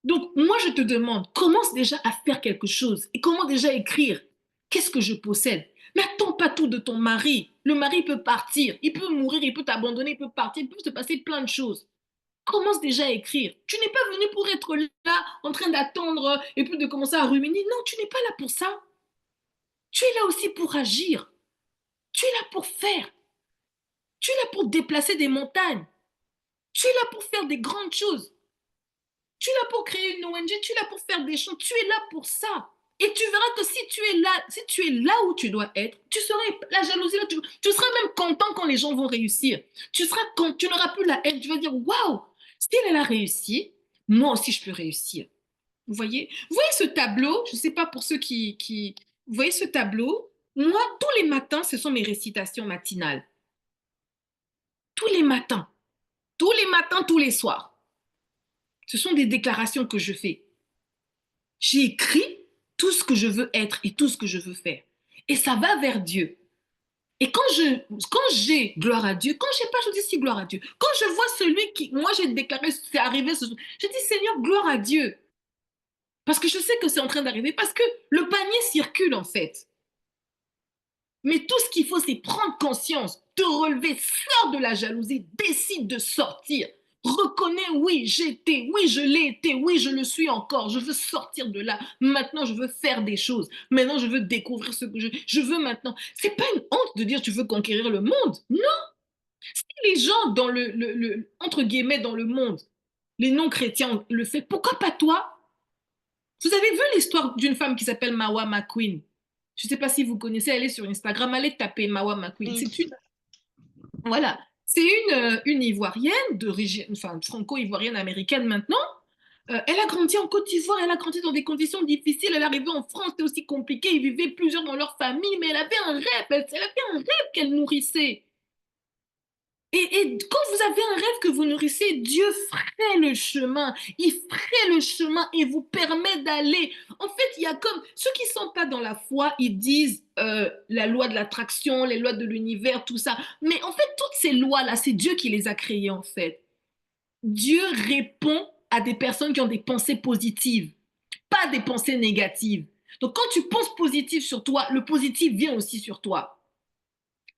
Donc, moi, je te demande, commence déjà à faire quelque chose et comment déjà écrire. Qu'est-ce que je possède? N'attends pas tout de ton mari. Le mari peut partir, il peut mourir, il peut t'abandonner, il peut partir, il peut se passer plein de choses. Commence déjà à écrire. Tu n'es pas venu pour être là en train d'attendre et puis de commencer à ruminer. Non, tu n'es pas là pour ça. Tu es là aussi pour agir. Tu es là pour faire. Tu es là pour déplacer des montagnes. Tu es là pour faire des grandes choses. Tu es là pour créer une ONG, tu es là pour faire des choses, tu es là pour ça. Et tu verras que si tu es là où tu dois être, tu seras la jalousie, là, tu seras même content quand les gens vont réussir. Tu n'auras plus la haine, tu vas dire waouh, si elle a réussi, moi aussi je peux réussir. Vous voyez ce tableau, je ne sais pas pour ceux vous voyez ce tableau, moi tous les matins ce sont mes récitations matinales. Tous les matins, tous les matins, tous les soirs. Ce sont des déclarations que je fais. J'écris tout ce que je veux être et tout ce que je veux faire. Et ça va vers Dieu. Et quand j'ai gloire à Dieu, quand j'ai pas, je dis si gloire à Dieu. Quand je vois celui qui, moi j'ai déclaré, c'est arrivé, je dis Seigneur, gloire à Dieu. Parce que je sais que c'est en train d'arriver, parce que le panier circule en fait. Mais tout ce qu'il faut, c'est prendre conscience, te relever, sors de la jalousie, décide de sortir. Reconnais, oui, j'étais, oui, je l'ai été, oui, je le suis encore. Je veux sortir de là. Maintenant, je veux faire des choses. Maintenant, je veux découvrir ce que je veux maintenant. C'est pas une honte de dire tu veux conquérir le monde. Non. Si les gens dans entre guillemets, dans le monde, les non-chrétiens le font, pourquoi pas toi? Vous avez vu l'histoire d'une femme qui s'appelle Mawa McQueen? Je ne sais pas si vous connaissez, elle est sur Instagram, allez taper Mawa McQueen. Oui. Voilà, c'est une Ivoirienne d'origine, enfin franco-ivoirienne américaine maintenant. Elle a grandi en Côte d'Ivoire, elle a grandi dans des conditions difficiles, elle est arrivée en France, c'était aussi compliqué, ils vivaient plusieurs dans leur famille, mais elle avait un rêve, elle avait un rêve qu'elle nourrissait. Et quand vous avez un rêve que vous nourrissez, Dieu ferait le chemin. Il ferait le chemin et vous permet d'aller. En fait, il y a comme ceux qui ne sont pas dans la foi, ils disent la loi de l'attraction, les lois de l'univers, tout ça. Mais en fait, toutes ces lois-là, c'est Dieu qui les a créées en fait. Dieu répond à des personnes qui ont des pensées positives, pas des pensées négatives. Donc quand tu penses positif sur toi, le positif vient aussi sur toi.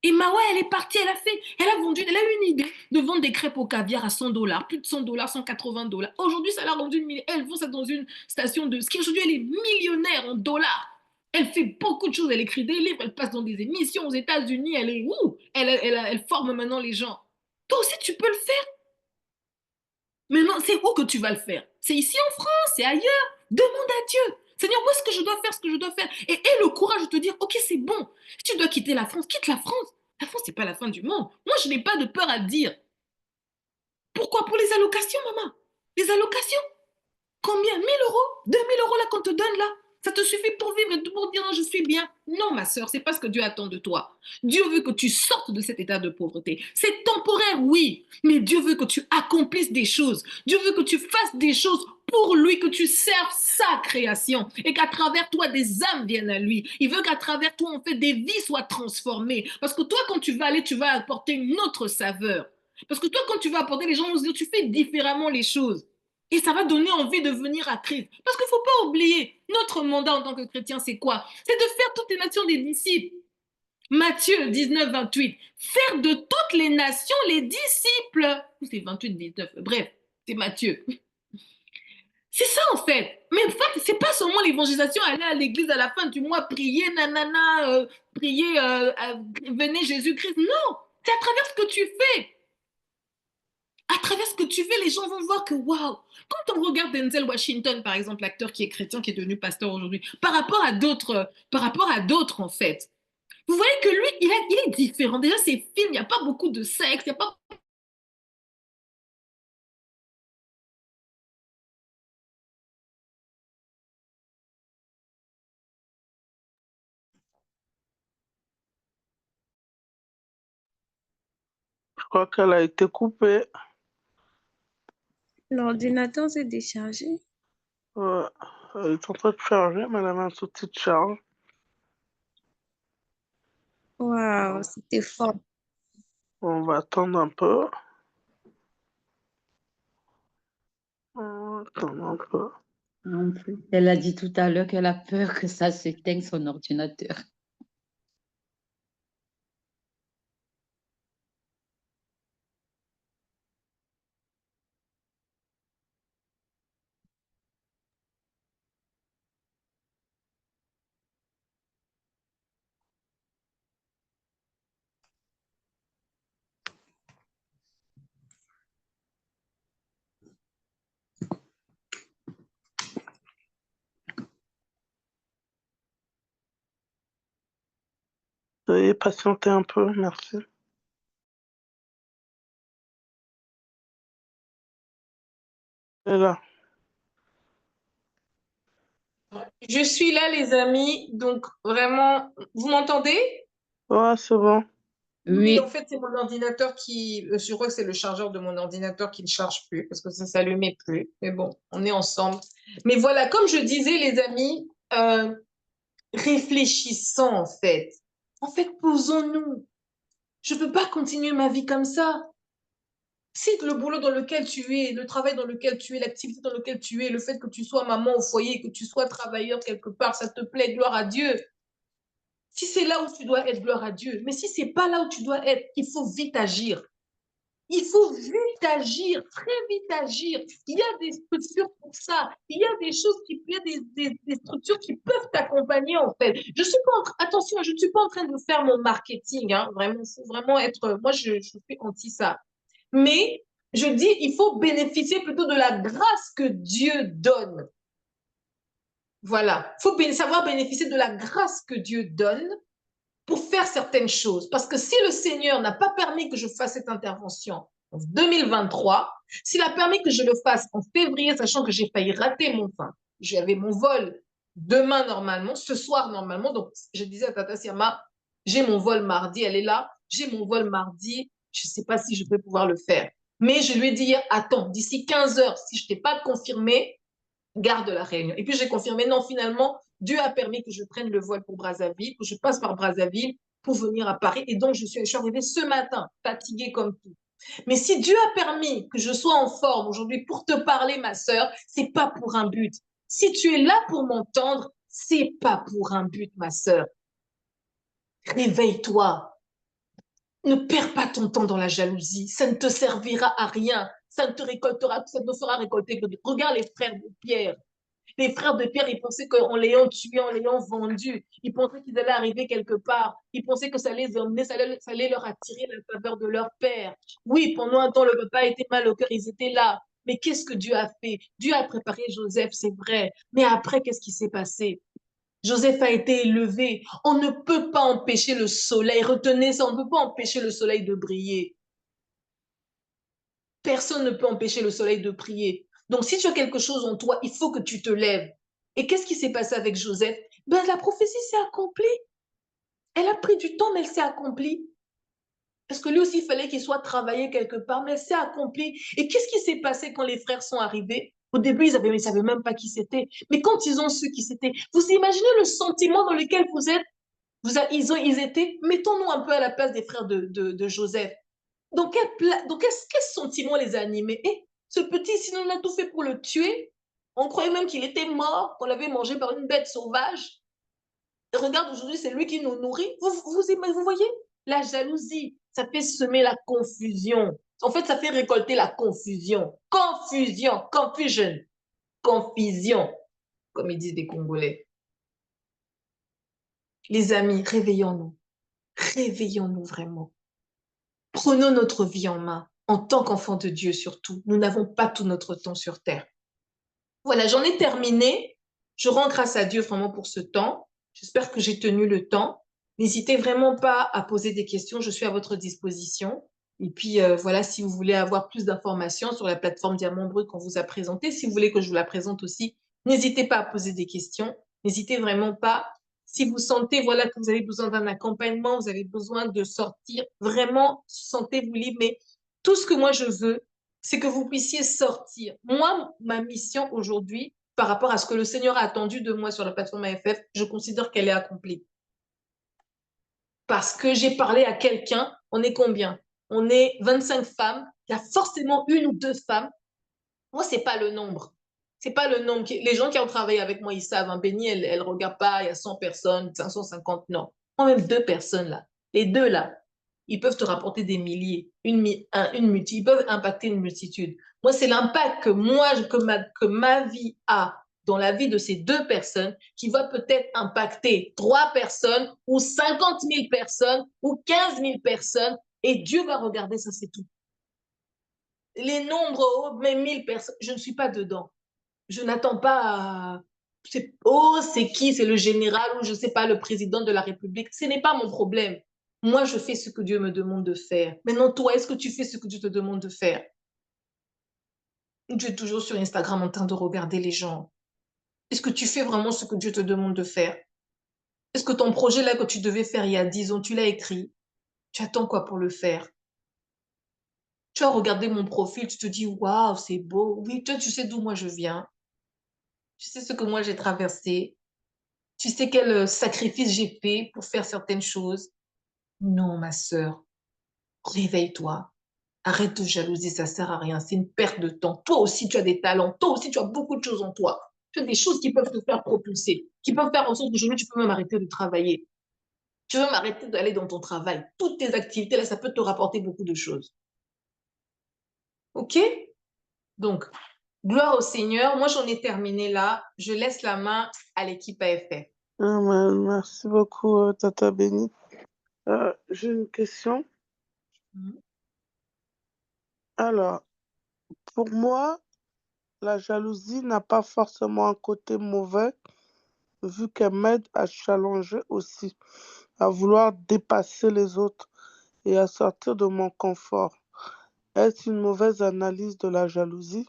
Et Mawa, elle est partie, elle a eu une idée de vendre des crêpes au caviar à 100 dollars, plus de 100 dollars, 180 dollars. Aujourd'hui, ça l'a rendu elle vend ça dans une station de ski. Aujourd'hui, elle est millionnaire en dollars. Elle fait beaucoup de choses. Elle écrit des livres, elle passe dans des émissions aux États-Unis. Elle est où elle forme maintenant les gens. Toi aussi, tu peux le faire. Mais non, c'est où que tu vas le faire? C'est ici en France, c'est ailleurs. Demande à Dieu. Seigneur, où est-ce que je dois faire ce que je dois faire? Et aie le courage de te dire, ok, c'est bon. Si tu dois quitter la France, quitte la France. La France, c'est pas la fin du monde. Moi, je n'ai pas de peur à dire. Pourquoi? Pour les allocations, maman. Les allocations. Combien? 1 000 euros? 2 000 euros là qu'on te donne là? Ça te suffit pour vivre et pour dire non, je suis bien? Non, ma soeur, c'est pas ce que Dieu attend de toi. Dieu veut que tu sortes de cet état de pauvreté. C'est temporaire, oui, mais Dieu veut que tu accomplisses des choses. Dieu veut que tu fasses des choses pour lui, que tu serves sa création et qu'à travers toi, des âmes viennent à lui. Il veut qu'à travers toi, en fait, des vies soient transformées. Parce que toi, quand tu vas aller, tu vas apporter une autre saveur. Parce que toi, quand tu vas apporter, les gens vont se dire, tu fais différemment les choses. Et ça va donner envie de venir à Christ. Parce qu'il ne faut pas oublier, notre mandat en tant que chrétien, c'est quoi? C'est de faire toutes les nations des disciples. Matthieu 19, 28. Faire de toutes les nations les disciples. C'est 28, 19. Bref, c'est Matthieu. C'est ça en fait. Mais en fait, c'est pas seulement l'évangélisation, aller à l'église à la fin du mois, prier, nanana, prier, venez Jésus-Christ. Non, c'est à travers ce que tu fais. À travers ce que tu fais, les gens vont voir que waouh. Quand on regarde Denzel Washington, par exemple, l'acteur qui est chrétien, qui est devenu pasteur aujourd'hui, par rapport à d'autres en fait, vous voyez que lui, il est différent. Déjà, ses films, il n'y a pas beaucoup de sexe, il n'y a pas. Je crois qu'elle a été coupée. L'ordinateur s'est déchargé. Ouais. Elle est en train de charger, mais elle avait un souci de charge. Waouh, c'était fort. On va attendre un peu. On va attendre un peu. Non plus. Elle a dit tout à l'heure qu'elle a peur que ça s'éteigne son ordinateur. Veuillez patienter un peu, merci. Elle est là. Je suis là, les amis. Donc, vraiment, vous m'entendez? Ouais, c'est bon. Oui, en Oui, fait, c'est mon ordinateur qui. Je crois que c'est le chargeur de mon ordinateur qui ne charge plus parce que ça ne s'allumait plus. Mais bon, on est ensemble. Mais voilà, comme je disais, les amis, réfléchissons en fait. En fait, posons-nous. Je ne peux pas continuer ma vie comme ça. Si le boulot dans lequel tu es, le travail dans lequel tu es, l'activité dans laquelle tu es, le fait que tu sois maman au foyer, que tu sois travailleur quelque part, ça te plaît, gloire à Dieu. Si c'est là où tu dois être, gloire à Dieu. Mais si c'est pas là où tu dois être, il faut vite agir. Il faut vite agir, très vite agir. Il y a des structures pour ça. Il y a des choses il y a des structures qui peuvent t'accompagner en fait. Je suis pas attention, je ne suis pas en train de faire mon marketing. Hein. Vraiment, il faut vraiment être. Moi, je suis anti ça. Mais je dis, il faut bénéficier plutôt de la grâce que Dieu donne. Voilà. Il faut savoir bénéficier de la grâce que Dieu donne pour faire certaines choses. Parce que si le Seigneur n'a pas permis que je fasse cette intervention en 2023, s'il a permis que je le fasse en février, sachant que j'ai failli rater j'avais mon vol demain normalement, ce soir normalement, donc je disais à Tata Siama, j'ai mon vol mardi, elle est là, j'ai mon vol mardi, je ne sais pas si je vais pouvoir le faire. Mais je lui ai dit hier, attends, d'ici 15 heures, si je ne t'ai pas confirmé, garde la réunion. Et puis j'ai confirmé, non, finalement, Dieu a permis que je prenne le vol pour Brazzaville, que je passe par Brazzaville pour venir à Paris. Et donc, je suis arrivée ce matin, fatiguée comme tout. Mais si Dieu a permis que je sois en forme aujourd'hui pour te parler, ma sœur, c'est pas pour un but. Si tu es là pour m'entendre, c'est pas pour un but, ma sœur. Réveille-toi. Ne perds pas ton temps dans la jalousie. Ça ne te servira à rien. Ça ne te récoltera, ça ne te fera récolter que regarde les frères de Pierre. Les frères de Pierre, ils pensaient qu'en l'ayant tué, en l'ayant vendu, ils pensaient qu'ils allaient arriver quelque part. Ils pensaient que ça les emmenait, ça allait leur attirer la faveur de leur père. Oui, pendant un temps, le papa était mal au cœur, ils étaient là. Mais qu'est-ce que Dieu a fait? Dieu a préparé Joseph, c'est vrai. Mais après, qu'est-ce qui s'est passé? Joseph a été élevé. On ne peut pas empêcher le soleil. Retenez ça, on ne peut pas empêcher le soleil de briller. Personne ne peut empêcher le soleil de briller. Donc, si tu as quelque chose en toi, il faut que tu te lèves. Et qu'est-ce qui s'est passé avec Joseph? Ben, la prophétie s'est accomplie. Elle a pris du temps, mais elle s'est accomplie. Parce que lui aussi, il fallait qu'il soit travaillé quelque part, mais elle s'est accomplie. Et qu'est-ce qui s'est passé quand les frères sont arrivés? Au début, ils ne savaient même pas qui c'était. Mais quand ils ont su qui c'était, vous imaginez le sentiment dans lequel vous êtes? Ils étaient, mettons-nous un peu à la place des frères de Joseph. Dans quel sentiment les a animés? Et ce petit, sinon on a tout fait pour le tuer. On croyait même qu'il était mort, qu'on l'avait mangé par une bête sauvage. Et regarde, aujourd'hui, c'est lui qui nous nourrit. Vous voyez? La jalousie, ça fait semer la confusion. En fait, ça fait récolter la confusion. Confusion, confusion, confusion, comme ils disent les Congolais. Les amis, réveillons-nous. Réveillons-nous vraiment. Prenons notre vie en main, en tant qu'enfants de Dieu surtout. Nous n'avons pas tout notre temps sur terre. Voilà, j'en ai terminé. Je rends grâce à Dieu vraiment pour ce temps. J'espère que j'ai tenu le temps. N'hésitez vraiment pas à poser des questions. Je suis à votre disposition. Et puis, voilà, si vous voulez avoir plus d'informations sur la plateforme Diamant Brut qu'on vous a présentée, si vous voulez que je vous la présente aussi, n'hésitez pas à poser des questions. N'hésitez vraiment pas. Si vous sentez, voilà, que vous avez besoin d'un accompagnement, vous avez besoin de sortir, vraiment, sentez-vous libre. Mais tout ce que moi je veux, c'est que vous puissiez sortir. Moi, ma mission aujourd'hui, par rapport à ce que le Seigneur a attendu de moi sur la plateforme AFF, je considère qu'elle est accomplie. Parce que j'ai parlé à quelqu'un, on est combien? On est 25 femmes, il y a forcément une ou deux femmes. Moi, c'est pas le nombre. C'est pas le nombre. Les gens qui ont travaillé avec moi, ils savent. Hein, Béni, elle regarde pas, il y a 100 personnes, 550, non. Moi-même, deux personnes là. Les deux là, ils peuvent te rapporter des milliers, ils peuvent impacter une multitude. Moi, c'est l'impact que que ma vie a dans la vie de ces deux personnes qui va peut-être impacter 3 personnes ou 50 000 personnes ou 15 000 personnes. Et Dieu va regarder ça, c'est tout. Les nombres, oh, mais 1000 personnes, je ne suis pas dedans. Je n'attends pas à... Oh, c'est qui? C'est le général ou je ne sais pas, le président de la République. Ce n'est pas mon problème. Moi, je fais ce que Dieu me demande de faire. Maintenant, toi, est-ce que tu fais ce que Dieu te demande de faire? Tu es toujours sur Instagram en train de regarder les gens. Est-ce que tu fais vraiment ce que Dieu te demande de faire? Est-ce que ton projet là que tu devais faire il y a 10 ans, tu l'as écrit? Tu attends quoi pour le faire? Tu as regardé mon profil, tu te dis, waouh, c'est beau. Oui, toi, tu sais d'où moi je viens. Tu sais ce que moi j'ai traversé. Tu sais quel sacrifice j'ai fait pour faire certaines choses. Non, ma sœur, réveille-toi. Arrête de jalouser, ça sert à rien. C'est une perte de temps. Toi aussi, tu as des talents. Toi aussi, tu as beaucoup de choses en toi. Tu as des choses qui peuvent te faire propulser, qui peuvent faire en sorte qu'aujourd'hui, tu peux même arrêter de travailler. Tu veux même arrêter d'aller dans ton travail. Toutes tes activités, là, ça peut te rapporter beaucoup de choses. OK? Donc, gloire au Seigneur. Moi, j'en ai terminé là. Je laisse la main à l'équipe AFF. Merci beaucoup, Tata Béni. J'ai une question. Alors, pour moi, la jalousie n'a pas forcément un côté mauvais, vu qu'elle m'aide à challenger aussi, à vouloir dépasser les autres et à sortir de mon confort. Est-ce une mauvaise analyse de la jalousie?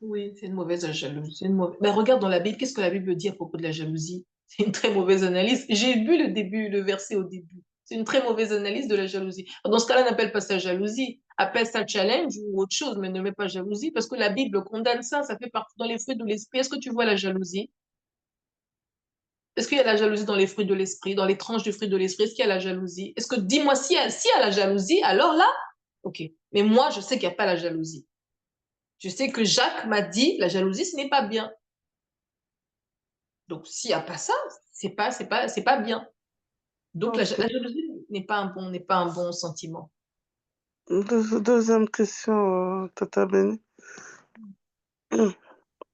Oui, c'est une mauvaise jalousie. Mais regarde dans la Bible, qu'est-ce que la Bible dit à propos de la jalousie? C'est une très mauvaise analyse. J'ai lu le début, le verset au début. C'est une très mauvaise analyse de la jalousie. Dans ce cas-là, n'appelle pas ça jalousie. Appelle ça challenge ou autre chose, mais ne mets pas jalousie parce que la Bible condamne ça. Ça fait partie dans les fruits de l'esprit. Est-ce que tu vois la jalousie? Est-ce qu'il y a la jalousie dans les fruits de l'esprit, dans les tranches du fruit de l'esprit? Est-ce qu'il y a la jalousie? Est-ce que, dis-moi, s'il y a la jalousie, alors là, ok. Mais moi, je sais qu'il n'y a pas la jalousie. Je sais que Jacques m'a dit, la jalousie, ce n'est pas bien. Donc, s'il n'y a pas ça, c'est pas bien. Donc, la jalousie, n'est pas un bon sentiment. Deuxième question, Tata Béni.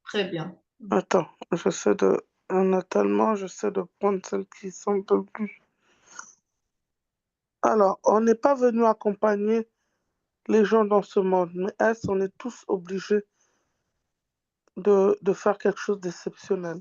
Très bien. Attends, j'essaie de prendre celles qui sont un peu plus. Alors, on n'est pas venu accompagner les gens dans ce monde, mais est-ce on est tous obligés de faire quelque chose d'exceptionnel?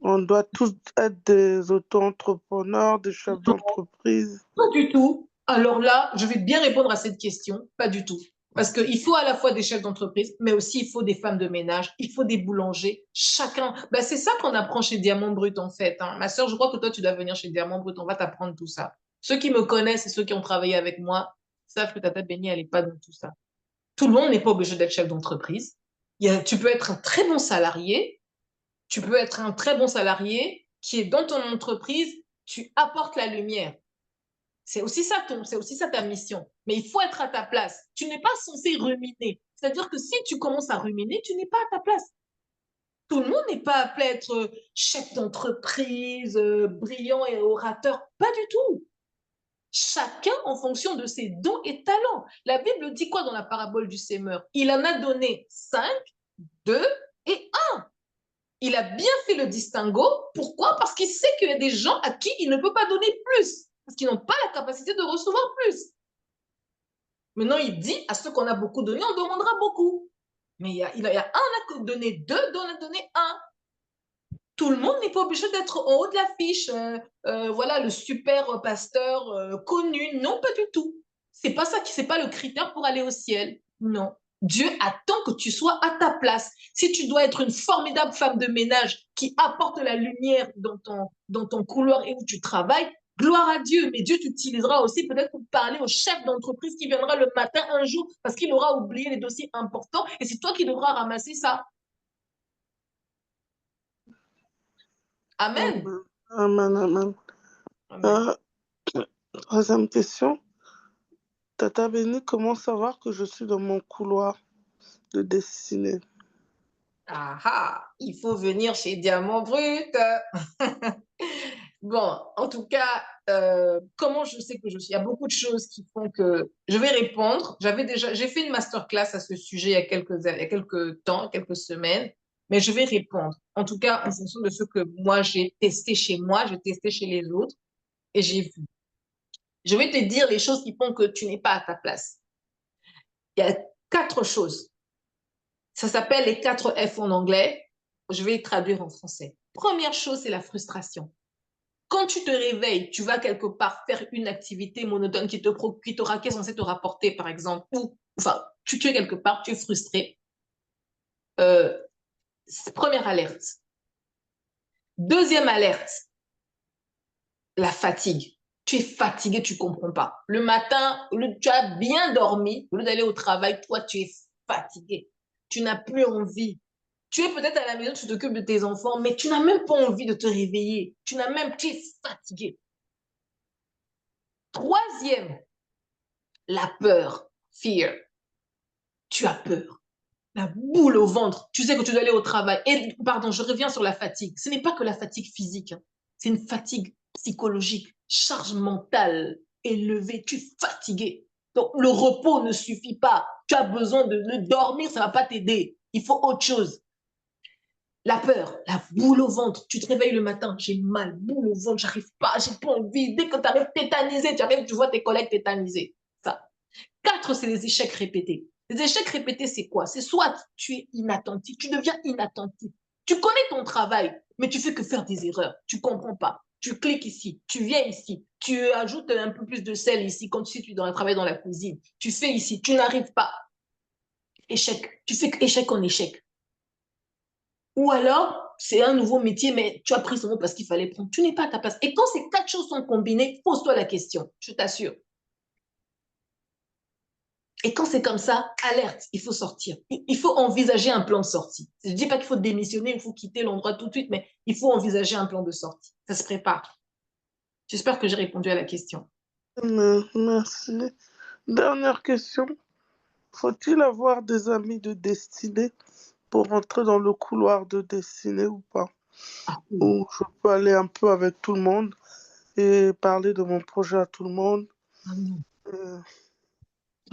On doit tous être des auto-entrepreneurs, des chefs d'entreprise. Pas du tout. Alors là, je vais bien répondre à cette question. Pas du tout. Parce qu'il faut à la fois des chefs d'entreprise, mais aussi il faut des femmes de ménage, il faut des boulangers. Chacun. Ben, c'est ça qu'on apprend chez Diamant Brut, en fait. Hein. Ma soeur, je crois que toi, tu dois venir chez Diamant Brut. On va t'apprendre tout ça. Ceux qui me connaissent et ceux qui ont travaillé avec moi savent que Tata Béni, elle n'est pas dans tout ça. Tout le monde n'est pas obligé d'être chef d'entreprise. Tu peux être un très bon salarié. Tu peux être un très bon salarié qui est dans ton entreprise. Tu apportes la lumière. C'est aussi ça ta mission. Mais il faut être à ta place. Tu n'es pas censé ruminer. C'est-à-dire que si tu commences à ruminer, tu n'es pas à ta place. Tout le monde n'est pas appelé à être chef d'entreprise, brillant et orateur. Pas du tout. Chacun en fonction de ses dons et talents. La Bible dit quoi dans la parabole du sémeur? Il en a donné 5, 2 et 1. Il a bien fait le distinguo. Pourquoi? Parce qu'il sait qu'il y a des gens à qui il ne peut pas donner plus. Parce qu'ils n'ont pas la capacité de recevoir plus. Maintenant, il dit à ceux qu'on a beaucoup donné, on demandera beaucoup. Mais il y a un a donné 2, d'autres a donné 1. Tout le monde n'est pas obligé d'être en haut de l'affiche. Voilà, le super pasteur connu. Non, pas du tout. C'est pas ça c'est pas le critère pour aller au ciel. Non. Dieu attend que tu sois à ta place. Si tu dois être une formidable femme de ménage qui apporte la lumière dans ton couloir et où tu travailles, gloire à Dieu. Mais Dieu t'utilisera aussi peut-être pour parler au chef d'entreprise qui viendra le matin un jour parce qu'il aura oublié les dossiers importants et c'est toi qui devras ramasser ça. Amen. Amen, amen. Amen. Troisième question. Tata Béni, comment savoir que je suis dans mon couloir de destinée? Ah ah, il faut venir chez Diamant Brut. Bon, en tout cas, comment je sais que je suis? Il y a beaucoup de choses qui font que je vais répondre. J'ai fait une masterclass à ce sujet il y a quelques temps, quelques semaines, mais je vais répondre. En tout cas, en fonction de ce que moi j'ai testé chez moi, j'ai testé chez les autres et j'ai vu. Je vais te dire les choses qui font que tu n'es pas à ta place. Il y a 4 choses. Ça s'appelle les 4 F en anglais. Je vais traduire en français. Première chose, c'est la frustration. Quand tu te réveilles, tu vas quelque part faire une activité monotone qui est censée te rapporter, par exemple, ou, enfin, tu es quelque part, tu es frustré. Première alerte. Deuxième alerte, la fatigue. Tu es fatigué, tu ne comprends pas. Le matin, tu as bien dormi, au lieu d'aller au travail, toi, tu es fatigué. Tu n'as plus envie. Tu es peut-être à la maison, tu t'occupes de tes enfants, mais tu n'as même pas envie de te réveiller. Tu es fatigué. Troisième, la peur, fear. Tu as peur. La boule au ventre. Tu sais que tu dois aller au travail. Et, pardon, je reviens sur la fatigue. Ce n'est pas que la fatigue physique. Hein. C'est une fatigue psychologique, charge mentale élevée. Tu es fatigué. Donc, le repos ne suffit pas. Tu as besoin de dormir, ça ne va pas t'aider. Il faut autre chose. La peur, la boule au ventre. Tu te réveilles le matin, j'ai mal, boule au ventre, j'arrive pas, j'ai pas envie. Dès que tu arrives tétanisé, tu vois tes collègues tétanisés. Ça. 4, c'est les échecs répétés. Les échecs répétés, c'est quoi? C'est soit tu es inattentif, tu deviens inattentif. Tu connais ton travail, mais tu fais que faire des erreurs. Tu comprends pas. Tu cliques ici, tu viens ici, tu ajoutes un peu plus de sel ici, comme si tu travailles dans la cuisine. Tu fais ici, tu n'arrives pas. Échec. Tu fais échec en échec. Ou alors, c'est un nouveau métier, mais tu as pris ce mot parce qu'il fallait prendre. Tu n'es pas à ta place. Et quand ces 4 choses sont combinées, pose-toi la question, je t'assure. Et quand c'est comme ça, alerte, il faut sortir. Il faut envisager un plan de sortie. Je ne dis pas qu'il faut démissionner, il faut quitter l'endroit tout de suite, mais il faut envisager un plan de sortie. Ça se prépare. J'espère que j'ai répondu à la question. Merci. Dernière question. Faut-il avoir des amis de destinée pour rentrer dans le couloir de destinée ou pas? Ah, oui. Ou je peux aller un peu avec tout le monde et parler de mon projet à tout le monde. Ah non. Euh,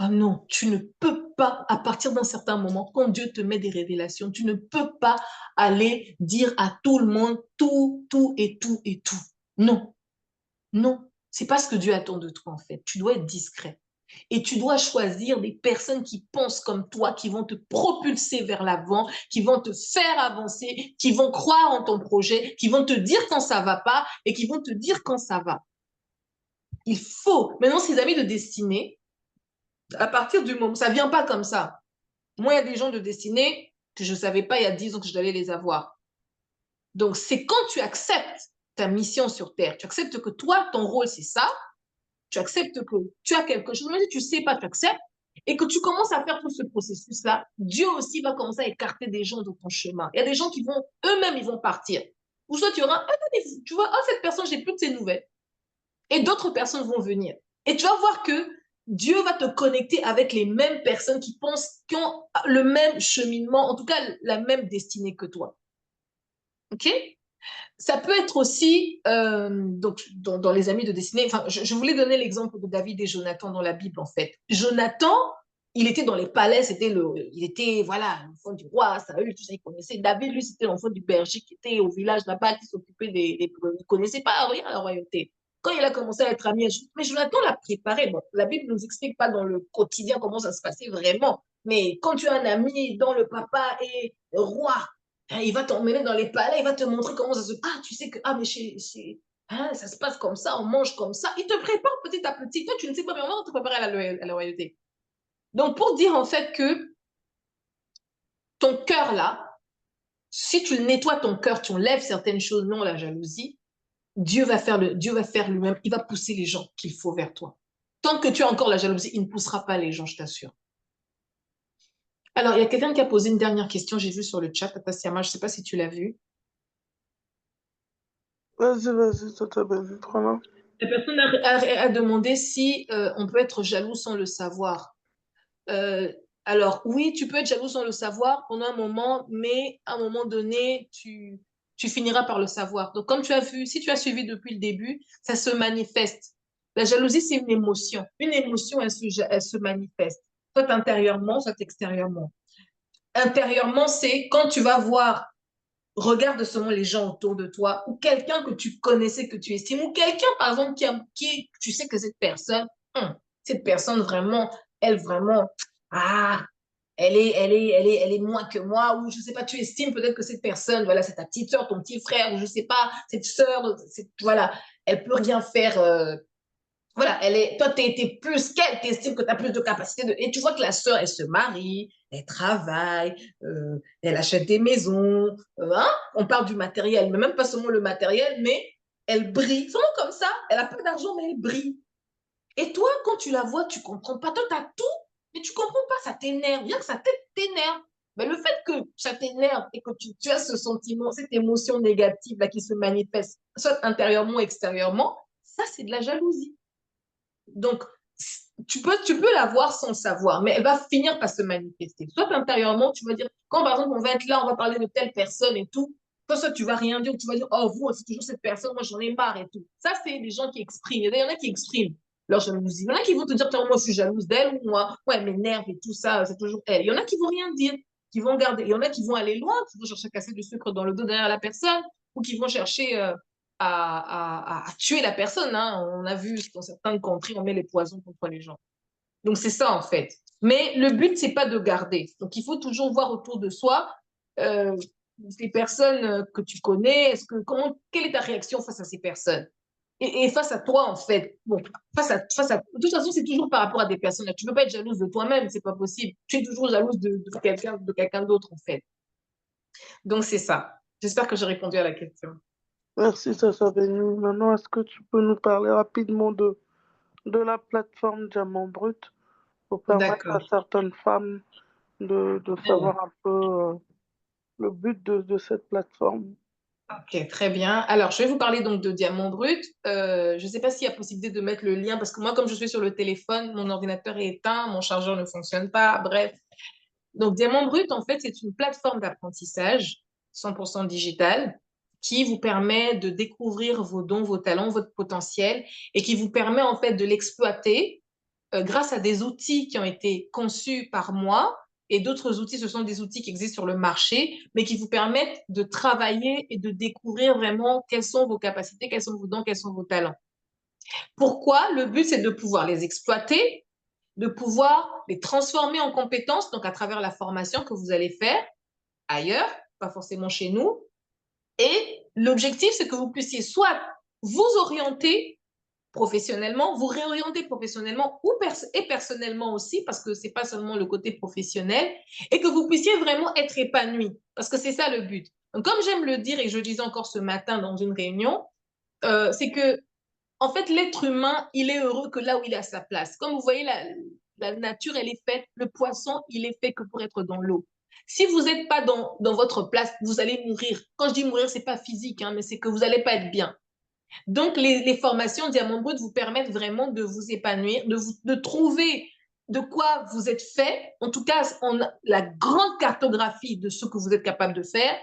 Ah non, tu ne peux pas, à partir d'un certain moment, quand Dieu te met des révélations, tu ne peux pas aller dire à tout le monde tout, tout et tout et tout. Non, non, c'est pas ce que Dieu attend de toi en fait. Tu dois être discret. Et tu dois choisir des personnes qui pensent comme toi, qui vont te propulser vers l'avant, qui vont te faire avancer, qui vont croire en ton projet, qui vont te dire quand ça va pas et qui vont te dire quand ça va. Il faut. Maintenant, ces amis de destinée, à partir du moment, ça vient pas comme ça. Moi, il y a des gens de destinée que je ne savais pas il y a 10 ans que je devais les avoir. Donc, c'est quand tu acceptes ta mission sur Terre, tu acceptes que toi, ton rôle, c'est ça, tu acceptes que tu as quelque chose, mais tu ne sais pas, tu acceptes, et que tu commences à faire tout ce processus-là, Dieu aussi va commencer à écarter des gens de ton chemin. Il y a des gens qui vont, eux-mêmes, ils vont partir. Ou soit tu auras, tu vois, cette personne, j'ai plus de ses nouvelles. Et d'autres personnes vont venir. Et tu vas voir que Dieu va te connecter avec les mêmes personnes qui pensent, qui ont le même cheminement, en tout cas la même destinée que toi. OK? Ça peut être aussi, donc, dans les amis de destinée, enfin, je voulais donner l'exemple de David et Jonathan dans la Bible, en fait. Jonathan, il était dans les palais, il était, voilà, l'enfant du roi, Saül, tout ça, il connaissait. David, lui, c'était l'enfant du berger qui était au village là-bas, qui s'occupait il ne connaissait pas rien à la royauté. Quand il a commencé à être ami, mais Jonathan l'a préparé. Bon, la Bible ne nous explique pas dans le quotidien comment ça se passait vraiment. Mais quand tu as un ami dont le papa est roi, hein, il va t'emmener dans les palais, il va te montrer comment ça se passe. Ah, tu sais que mais hein, ça se passe comme ça, on mange comme ça. Il te prépare petit à petit. Toi, tu ne sais pas, mais on va te préparer à la royauté. Donc, pour dire en fait que ton cœur là, si tu nettoies ton cœur, tu enlèves certaines choses, non la jalousie, Dieu va faire lui-même, il va pousser les gens qu'il faut vers toi. Tant que tu as encore la jalousie, il ne poussera pas les gens, je t'assure. Alors, il y a quelqu'un qui a posé une dernière question, j'ai vu sur le chat, Tata Siama, je ne sais pas si tu l'as vu. Vas-y, Tata Béni, prends-la. La personne a demandé si on peut être jaloux sans le savoir. Alors, oui, tu peux être jaloux sans le savoir pendant un moment, mais à un moment donné, tu finiras par le savoir. Donc, comme tu as vu, si tu as suivi depuis le début, ça se manifeste. La jalousie, c'est une émotion. Une émotion, elle se manifeste, soit intérieurement, soit extérieurement. Intérieurement, c'est quand tu vas voir, regarde seulement les gens autour de toi, ou quelqu'un que tu connaissais, que tu estimes, ou quelqu'un, par exemple, tu sais que cette personne vraiment, elle vraiment, ah, elle est moins que moi, ou je sais pas, tu estimes peut-être que cette personne, voilà, c'est ta petite soeur, ton petit frère, ou je sais pas, cette soeur, voilà, elle peut rien faire, voilà, toi, t'es plus qu'elle, t'estimes que tu as plus de capacité et tu vois que la sœur, elle se marie, elle travaille, elle achète des maisons, hein? On parle du matériel, mais même pas seulement le matériel, mais elle brille, seulement comme ça, elle a pas d'argent, mais elle brille. Et toi, quand tu la vois, tu comprends pas. Toi, tu as tout, mais tu comprends pas, ça t'énerve. Bien que ça t'énerve. Mais le fait que ça t'énerve et que tu as ce sentiment, cette émotion négative là, qui se manifeste, soit intérieurement ou extérieurement, ça, c'est de la jalousie. Donc, tu peux la voir sans le savoir, mais elle va finir par se manifester. Soit intérieurement, tu vas dire, quand par exemple on va être là, on va parler de telle personne et tout, soit tu vas rien dire, tu vas dire, oh vous, c'est toujours cette personne, moi j'en ai marre et tout. Ça, c'est des gens qui expriment. Il y en a qui expriment leur jalousie. Il y en a qui vont te dire, moi je suis jalouse d'elle, ou moi, ouais, elle m'énerve et tout ça, c'est toujours elle. Il y en a qui vont rien dire, qui vont garder. Il y en a qui vont aller loin, qui vont chercher à casser du sucre dans le dos derrière la personne, ou qui vont chercher à tuer la personne. Hein. On a vu dans certaines contrées, on met les poisons contre les gens. Donc, c'est ça, en fait. Mais le but, c'est pas de garder. Donc, il faut toujours voir autour de soi les personnes que tu connais. Quelle est ta réaction face à ces personnes? Et face à toi, en fait. Bon, de toute façon, c'est toujours par rapport à des personnes. Tu ne peux pas être jalouse de toi-même, c'est pas possible. Tu es toujours jalouse de quelqu'un d'autre, en fait. Donc, c'est ça. J'espère que j'ai répondu à la question. Merci, Tata Béni. Maintenant, est-ce que tu peux nous parler rapidement de la plateforme Diamant Brut pour permettre à D'accord. certaines femmes de savoir un peu le but de cette plateforme? Ok, très bien. Alors, je vais vous parler donc de Diamant Brut. Je ne sais pas s'il y a possibilité de mettre le lien parce que moi, comme je suis sur le téléphone, mon ordinateur est éteint, mon chargeur ne fonctionne pas. Bref. Donc, Diamant Brut, en fait, c'est une plateforme d'apprentissage 100% digitale qui vous permet de découvrir vos dons, vos talents, votre potentiel et qui vous permet en fait de l'exploiter grâce à des outils qui ont été conçus par moi et d'autres outils, ce sont des outils qui existent sur le marché, mais qui vous permettent de travailler et de découvrir vraiment quelles sont vos capacités, quels sont vos dons, quels sont vos talents. Pourquoi? Le but, c'est de pouvoir les exploiter, de pouvoir les transformer en compétences, donc à travers la formation que vous allez faire ailleurs, pas forcément chez nous. Et l'objectif, c'est que vous puissiez soit vous orienter professionnellement, vous réorienter professionnellement et personnellement aussi, parce que c'est pas seulement le côté professionnel, et que vous puissiez vraiment être épanoui, parce que c'est ça le but. Donc, comme j'aime le dire, et je le disais encore ce matin dans une réunion, c'est que, en fait, l'être humain, il est heureux que là où il est à sa place. Comme vous voyez, la nature, elle est faite, le poisson, il est fait que pour être dans l'eau. Si vous n'êtes pas dans votre place, vous allez mourir. Quand je dis mourir, c'est pas physique, hein, mais c'est que vous n'allez pas être bien. Donc, les formations Diamant Brut vous permettent vraiment de vous épanouir, de trouver de quoi vous êtes fait. En tout cas, la grande cartographie de ce que vous êtes capable de faire,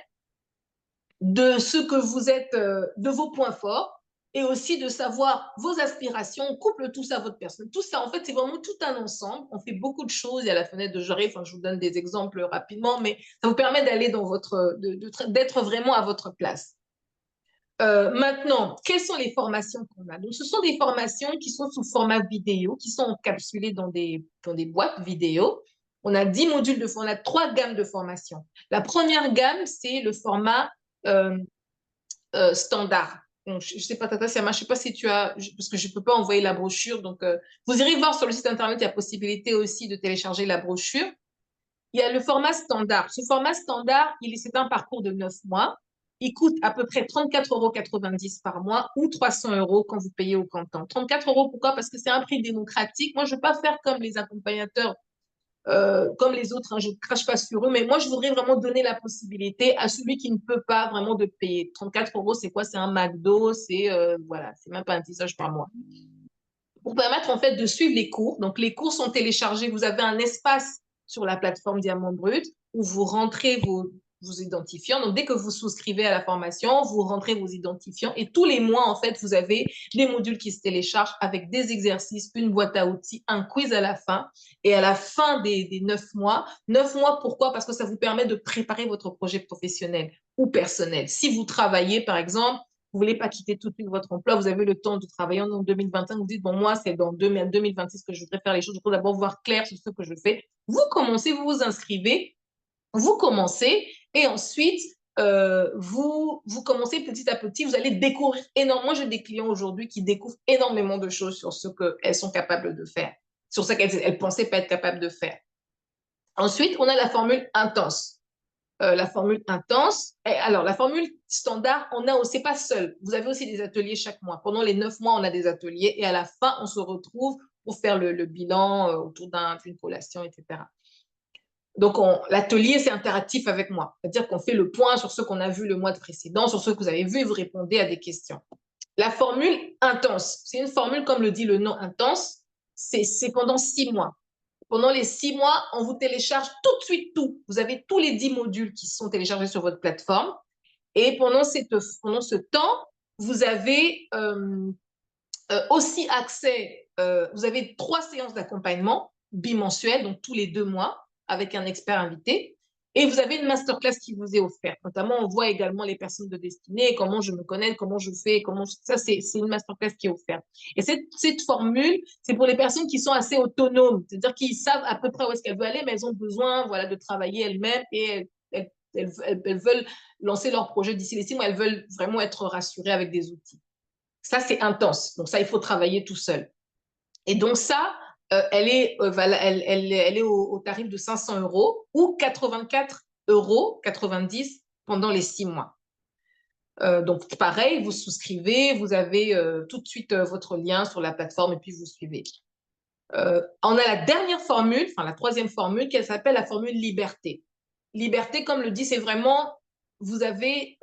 de ce que vous êtes, de vos points forts, et aussi de savoir vos aspirations. On couple tout ça à votre personne. Tout ça, en fait, c'est vraiment tout un ensemble. On fait beaucoup de choses. Il y a la fenêtre de Jarry, enfin, je vous donne des exemples rapidement, mais ça vous permet d'aller dans d'être vraiment à votre place. Maintenant, quelles sont les formations qu'on a? Donc, ce sont des formations qui sont sous format vidéo, qui sont encapsulées dans des boîtes vidéo. On a 10 modules on a 3 gammes de formation. La première gamme, c'est le format standard. Donc, je ne sais pas, Tata Siama, je ne sais pas si tu as, parce que je ne peux pas envoyer la brochure. Donc, vous irez voir sur le site internet, il y a possibilité aussi de télécharger la brochure. Il y a le format standard. Ce format standard, c'est un parcours de 9 mois. Il coûte à peu près 34,90 € par mois ou 300 € quand vous payez au comptant. 34 €, pourquoi? Parce que c'est un prix démocratique. Moi, je ne veux pas faire comme les accompagnateurs, comme les autres, hein, je ne crache pas sur eux, mais moi, je voudrais vraiment donner la possibilité à celui qui ne peut pas vraiment de payer. 34 €, c'est quoi? C'est un McDo, voilà, c'est même pas un tissage par mois. Pour permettre en fait de suivre les cours. Donc, les cours sont téléchargés. Vous avez un espace sur la plateforme Diamant Brut où vous rentrez vos identifiants. Donc, dès que vous souscrivez à la formation, vous rentrez vos identifiants et tous les mois, en fait, vous avez des modules qui se téléchargent avec des exercices, une boîte à outils, un quiz à la fin. Et à la fin des 9 mois, 9 mois, pourquoi? Parce que ça vous permet de préparer votre projet professionnel ou personnel. Si vous travaillez, par exemple, vous ne voulez pas quitter tout de suite votre emploi, vous avez le temps de travailler en 2025, vous dites, bon, moi, c'est dans 2026 que je voudrais faire les choses, je voudrais d'abord voir clair sur ce que je fais. Vous commencez, vous vous inscrivez, vous commencez, et ensuite, vous commencez petit à petit, vous allez découvrir énormément. Moi, j'ai des clients aujourd'hui qui découvrent énormément de choses sur ce qu'elles sont capables de faire, sur ce qu'elles ne pensaient pas être capables de faire. Ensuite, on a la formule intense. La formule intense. Alors, la formule standard, c'est pas seul. Vous avez aussi des ateliers chaque mois. Pendant les 9 mois, on a des ateliers et à la fin, on se retrouve pour faire le bilan autour d'une collation, etc. Donc, l'atelier, c'est interactif avec moi. C'est-à-dire qu'on fait le point sur ce qu'on a vu le mois précédent, sur ce que vous avez vu et vous répondez à des questions. La formule intense, c'est une formule, comme le dit le nom intense, c'est pendant 6 mois. Pendant les 6 mois, on vous télécharge tout de suite tout. Vous avez tous les 10 modules qui sont téléchargés sur votre plateforme. Et pendant ce temps, vous avez aussi accès, vous avez 3 séances d'accompagnement bimensuelles, donc tous les 2 mois, avec un expert invité. Et vous avez une masterclass qui vous est offerte. Notamment, on voit également les personnes de destinée, comment je me connais, comment je fais, ça, c'est une masterclass qui est offerte. Et cette formule, c'est pour les personnes qui sont assez autonomes, c'est-à-dire qu'ils savent à peu près où est-ce qu'elles veulent aller, mais elles ont besoin, voilà, de travailler elles-mêmes et elles veulent lancer leur projet d'ici les 6 mois, elles veulent vraiment être rassurées avec des outils. Ça, c'est intense. Donc ça, il faut travailler tout seul. Et donc ça, elle est au tarif de 500 € ou 84,90 € pendant les 6 mois. Donc, pareil, vous souscrivez, vous avez tout de suite votre lien sur la plateforme et puis vous suivez. On a la dernière formule, enfin la troisième formule, qui s'appelle la formule liberté. Liberté, comme le dit, c'est vraiment, vous n'êtes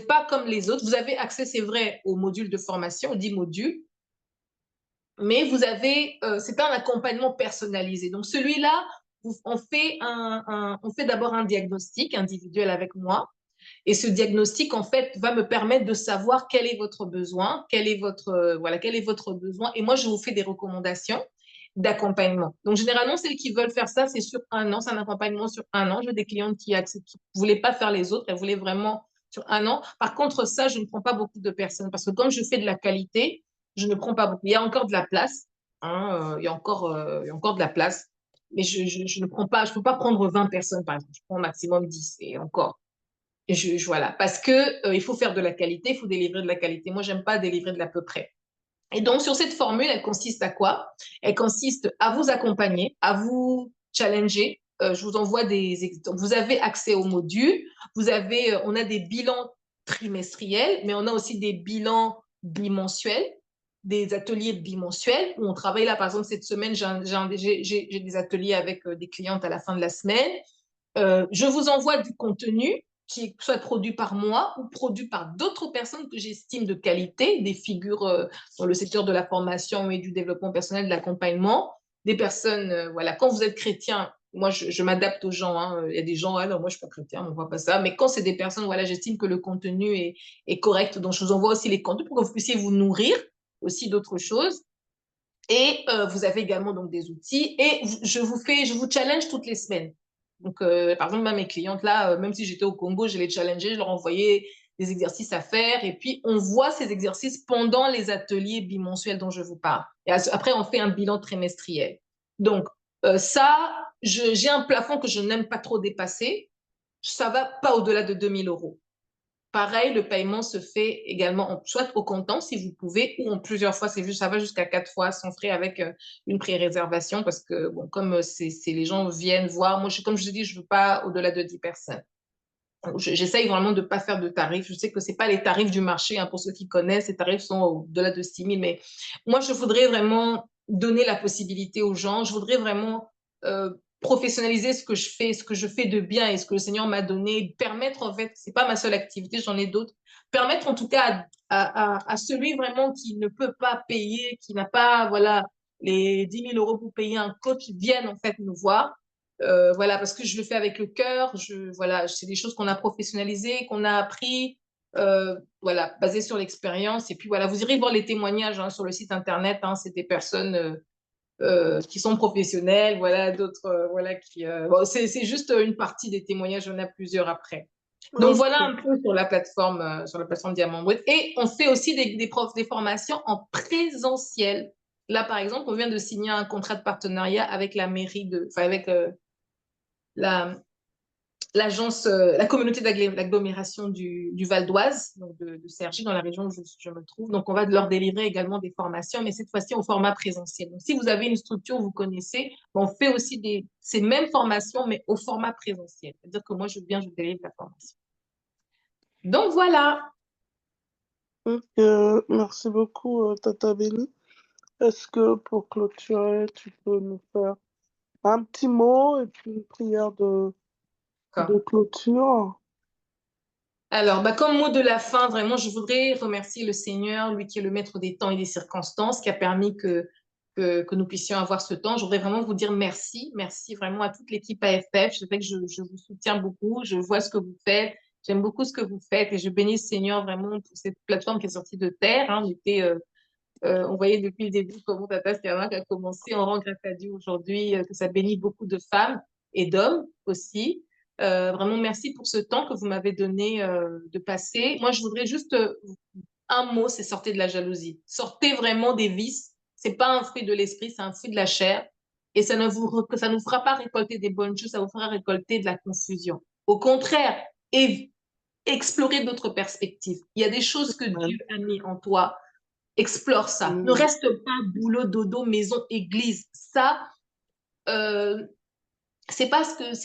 pas comme les autres, vous avez accès, c'est vrai, aux modules de formation, aux 10 modules, mais vous avez, c'est pas un accompagnement personnalisé. Donc, celui-là, on fait d'abord un diagnostic individuel avec moi. Et ce diagnostic, en fait, va me permettre de savoir quel est votre besoin, quel est votre besoin. Et moi, je vous fais des recommandations d'accompagnement. Donc, généralement, celles qui veulent faire ça, c'est sur un an, c'est un accompagnement sur un an. J'ai des clientes qui ne voulaient pas faire les autres, elles voulaient vraiment sur un an. Par contre, ça, je ne prends pas beaucoup de personnes parce que comme je fais de la qualité, je ne prends pas beaucoup. Il y a encore de la place, hein, il y a encore de la place, mais je ne prends pas, je ne peux pas prendre 20 personnes, par exemple. Je prends au maximum 10 et encore. Voilà, parce que il faut faire de la qualité, il faut délivrer de la qualité. Moi, j'aime pas délivrer de l'à peu près. Et donc, sur cette formule, elle consiste à quoi? Elle consiste à vous accompagner, à vous challenger. Je vous envoie vous avez accès au module. On a des bilans trimestriels, mais on a aussi des bilans bimensuels, des ateliers bimensuels où on travaille là. Par exemple, cette semaine, j'ai des ateliers avec des clientes à la fin de la semaine. Je vous envoie du contenu qui est soit produit par moi ou produit par d'autres personnes que j'estime de qualité, des figures dans le secteur de la formation et du développement personnel, de l'accompagnement, des personnes, voilà, quand vous êtes chrétien, moi je m'adapte aux gens, hein. Il y a des gens, alors moi je suis pas chrétien, on voit pas ça, mais quand c'est des personnes, voilà, j'estime que le contenu est correct, donc je vous envoie aussi les contenus pour que vous puissiez vous nourrir aussi d'autres choses. Et vous avez également donc des outils et je vous challenge toutes les semaines. Donc, par exemple, mes clientes là, même si j'étais au Congo, je les challengeais, je leur envoyais des exercices à faire et puis on voit ces exercices pendant les ateliers bimensuels dont je vous parle. Et après, on fait un bilan trimestriel. Donc, j'ai un plafond que je n'aime pas trop dépasser. Ça va pas au-delà de 2 000 euros. Pareil, le paiement se fait également soit au comptant si vous pouvez ou en plusieurs fois. Ça va jusqu'à 4 fois sans frais avec une pré-réservation parce que bon, comme les gens viennent voir, moi comme je vous dis, je veux pas au-delà de 10 personnes. J'essaye vraiment de ne pas faire de tarifs. Je sais que ce n'est pas les tarifs du marché, hein, pour ceux qui connaissent, les tarifs sont au-delà de 6 000, mais moi je voudrais vraiment donner la possibilité aux gens. Je voudrais vraiment professionnaliser ce que je fais de bien et ce que le Seigneur m'a donné, permettre en fait, c'est pas ma seule activité, j'en ai d'autres, permettre en tout cas à celui vraiment qui ne peut pas payer, qui n'a pas voilà les 10 000 euros pour payer un coach, vienne en fait nous voir. Voilà, parce que je le fais avec le cœur, voilà, c'est des choses qu'on a professionnalisées, qu'on a appris, voilà, basées sur l'expérience. Et puis voilà, vous irez voir les témoignages hein, sur le site internet, hein, c'est des personnes qui sont professionnels, voilà, d'autres, voilà, bon, c'est juste une partie des témoignages, on a plusieurs après. Donc voilà un peu sur la plateforme Diamant Brut. Et on fait aussi des formations en présentiel. Là, par exemple, on vient de signer un contrat de partenariat avec la mairie avec l'agence, la communauté d'agglomération du Val d'Oise, donc de Cergy, dans la région où je me trouve. Donc, on va leur délivrer également des formations, mais cette fois-ci au format présentiel. Donc, si vous avez une structure, vous connaissez, on fait aussi ces mêmes formations, mais au format présentiel. C'est-à-dire que moi, je délivre la formation. Donc, voilà. Merci beaucoup, Tata Béni. Est-ce que pour clôturer, tu peux nous faire un petit mot et puis une prière de clôture? Alors, comme mot de la fin, vraiment, je voudrais remercier le Seigneur, lui qui est le maître des temps et des circonstances, qui a permis que nous puissions avoir ce temps. Je voudrais vraiment vous dire merci. Merci vraiment à toute l'équipe AFF. Je sais que je vous soutiens beaucoup. Je vois ce que vous faites. J'aime beaucoup ce que vous faites et je bénis le Seigneur vraiment pour cette plateforme qui est sortie de terre. Hein. On voyait depuis le début comment Tata Stiana a commencé. On rend grâce à Dieu aujourd'hui que ça bénit beaucoup de femmes et d'hommes aussi. Vraiment, merci pour ce temps que vous m'avez donné de passer. Moi, je voudrais juste un mot, c'est sortez de la jalousie. Sortez vraiment des vices. C'est pas un fruit de l'esprit, c'est un fruit de la chair. Et ça ne nous fera pas récolter des bonnes choses, ça vous fera récolter de la confusion. Au contraire, explorer d'autres perspectives. Il y a des choses que Dieu a mis en toi. Explore ça. Ne reste pas boulot, dodo, maison, église. Ça, c'est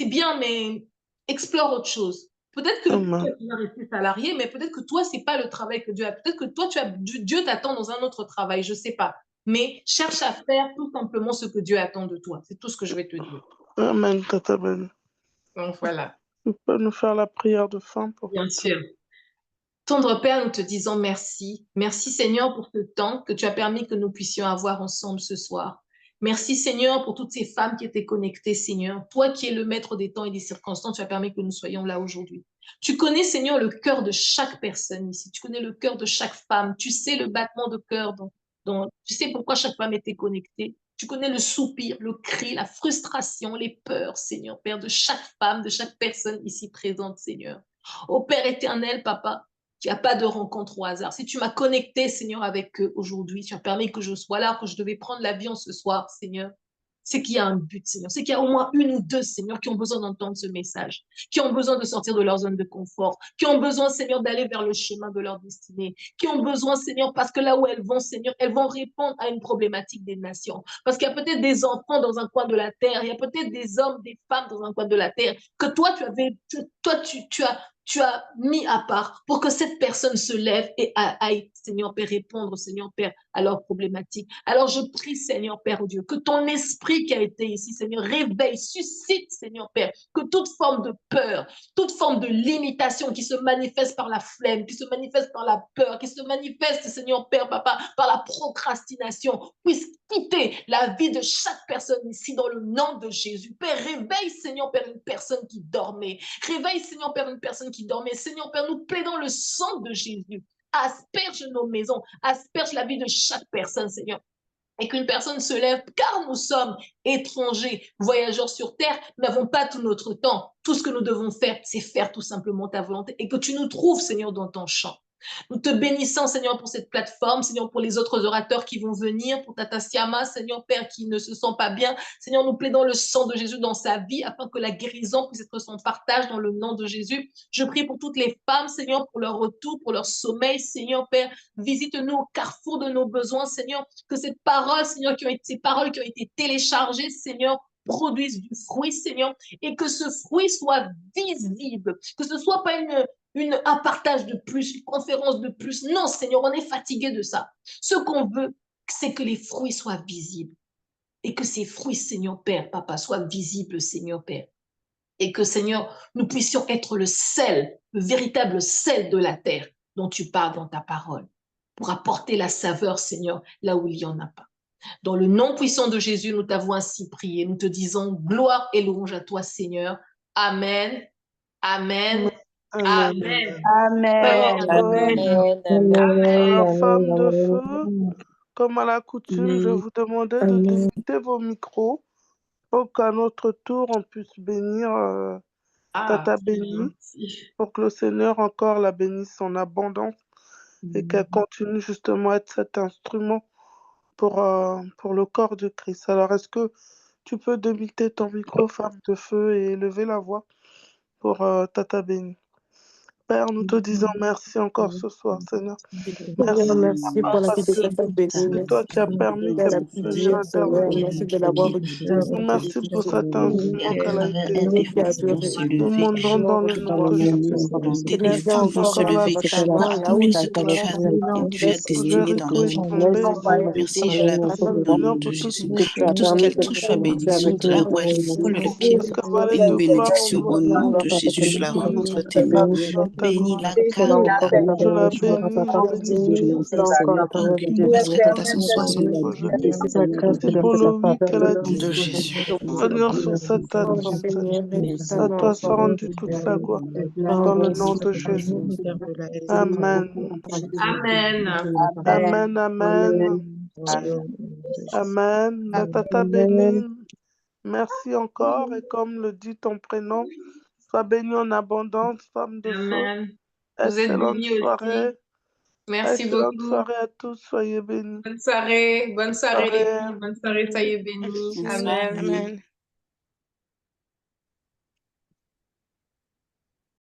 bien, mais explore autre chose. Peut-être que tu vas rester salarié, mais peut-être que toi, c'est pas le travail que Dieu a. Peut-être que toi, Dieu t'attend dans un autre travail, je sais pas. Mais cherche à faire tout simplement ce que Dieu attend de toi. C'est tout ce que je vais te dire. Amen, Tata Ben. Donc voilà. Tu peux nous faire la prière de fin pour Bien sûr. Tendre Père, nous te disons merci. Merci Seigneur pour ce temps que tu as permis que nous puissions avoir ensemble ce soir. Merci Seigneur pour toutes ces femmes qui étaient connectées, Seigneur. Toi qui es le maître des temps et des circonstances, tu as permis que nous soyons là aujourd'hui. Tu connais, Seigneur, le cœur de chaque personne ici. Tu connais le cœur de chaque femme. Tu sais le battement de cœur tu sais pourquoi chaque femme était connectée. Tu connais le soupir, le cri, la frustration, les peurs, Seigneur, Père, de chaque femme, de chaque personne ici présente, Seigneur. Ô Père éternel, Papa, il n'y a pas de rencontre au hasard. Si tu m'as connecté, Seigneur, avec eux aujourd'hui, tu as permis que je sois là, que je devais prendre l'avion ce soir, Seigneur, c'est qu'il y a un but, Seigneur. C'est qu'il y a au moins une ou deux, Seigneur, qui ont besoin d'entendre ce message, qui ont besoin de sortir de leur zone de confort, qui ont besoin, Seigneur, d'aller vers le chemin de leur destinée, qui ont besoin, Seigneur, parce que là où elles vont, Seigneur, elles vont répondre à une problématique des nations. Parce qu'il y a peut-être des enfants dans un coin de la terre, il y a peut-être des hommes, des femmes dans un coin de la terre, que toi, tu as mis à part pour que cette personne se lève et aille, Seigneur Père, répondre, Seigneur Père, à leurs problématiques. Alors je prie, Seigneur Père Dieu, que ton esprit qui a été ici, Seigneur, réveille, suscite, Seigneur Père, que toute forme de peur, toute forme de limitation qui se manifeste par la flemme, qui se manifeste par la peur, qui se manifeste, Seigneur Père, Papa, par la procrastination, puisse quitter la vie de chaque personne ici dans le nom de Jésus. Père, réveille, Seigneur Père, une personne qui dormait. Réveille, Seigneur Père, une personne qui dormait. Seigneur Père, nous plaidons le sang de Jésus. Asperge nos maisons, asperge la vie de chaque personne, Seigneur. Et qu'une personne se lève, car nous sommes étrangers, voyageurs sur terre, nous n'avons pas tout notre temps. Tout ce que nous devons faire, c'est faire tout simplement ta volonté. Et que tu nous trouves, Seigneur, dans ton champ. Nous te bénissons, Seigneur, pour cette plateforme, Seigneur, pour les autres orateurs qui vont venir, pour Tata Siama, Seigneur Père, qui ne se sent pas bien. Seigneur, nous plaidons le sang de Jésus dans sa vie, afin que la guérison puisse être son partage dans le nom de Jésus. Je prie pour toutes les femmes, Seigneur, pour leur retour, pour leur sommeil, Seigneur Père. Visite-nous au carrefour de nos besoins, Seigneur, que ces paroles, Seigneur, ces paroles qui ont été téléchargées, Seigneur, produisent du fruit, Seigneur, et que ce fruit soit visible, que ce soit pas un partage de plus, une conférence de plus. Non, Seigneur, on est fatigué de ça. Ce qu'on veut, c'est que les fruits soient visibles. Et que ces fruits, Seigneur Père, Papa, soient visibles, Seigneur Père. Et que, Seigneur, nous puissions être le sel, le véritable sel de la terre dont tu parles dans ta parole, pour apporter la saveur, Seigneur, là où il n'y en a pas. Dans le nom puissant de Jésus, nous t'avons ainsi prié. Nous te disons gloire et louange à toi, Seigneur. Amen. Amen. Amen. Amen. Alors, femme de feu, comme à l'accoutume, je vous demandais de démuter vos micros pour qu'à notre tour, on puisse bénir Tata Bénie, pour que le Seigneur encore la bénisse en abondance et qu'elle continue justement à être cet instrument pour le corps de Christ. Alors, est-ce que tu peux démuter ton micro, femme de feu, et élever la voix pour Tata Bénie? Père, nous te disons merci encore ce soir, Seigneur. Merci pour la vie de Tata Bénie. C'est toi qui as permis qu'elle puisse venir intervenir. Merci de l'avoir utilisée. Merci pour cet instrument qu'elle a été. Nous Nous demandons dans le nom de Jésus. volonté, les femmes vont se lever pour accomplir ce que tu as destiné dans leur vie. Merci, je la prie au nom de Jésus. Que tout ce qu'elle touche soit bénédiction. De là où elle foule le pied, une bénédiction au nom de Jésus. Je la rends entre tes mains. Bénis la calme. Je la bénis, Parce que ta soit son c'est pour le oui qu'elle a dit. de Jésus. Seigneur, sur cette attente, à toi soit rendue toute la gloire. Dans le nom de Jésus. Amen. Amen. Amen, amen. Amen. La Tata Bénie, merci encore. Et comme le dit ton prénom, sois bénie en abondance, femme de feu. Amen. Vous êtes Excellente bénis aussi. soirée. Merci Excellente beaucoup. soirée à tous. Soyez bénis. Bonne soirée les Soirée. filles. Bonne soirée, soyez bénis. Amen. Amen.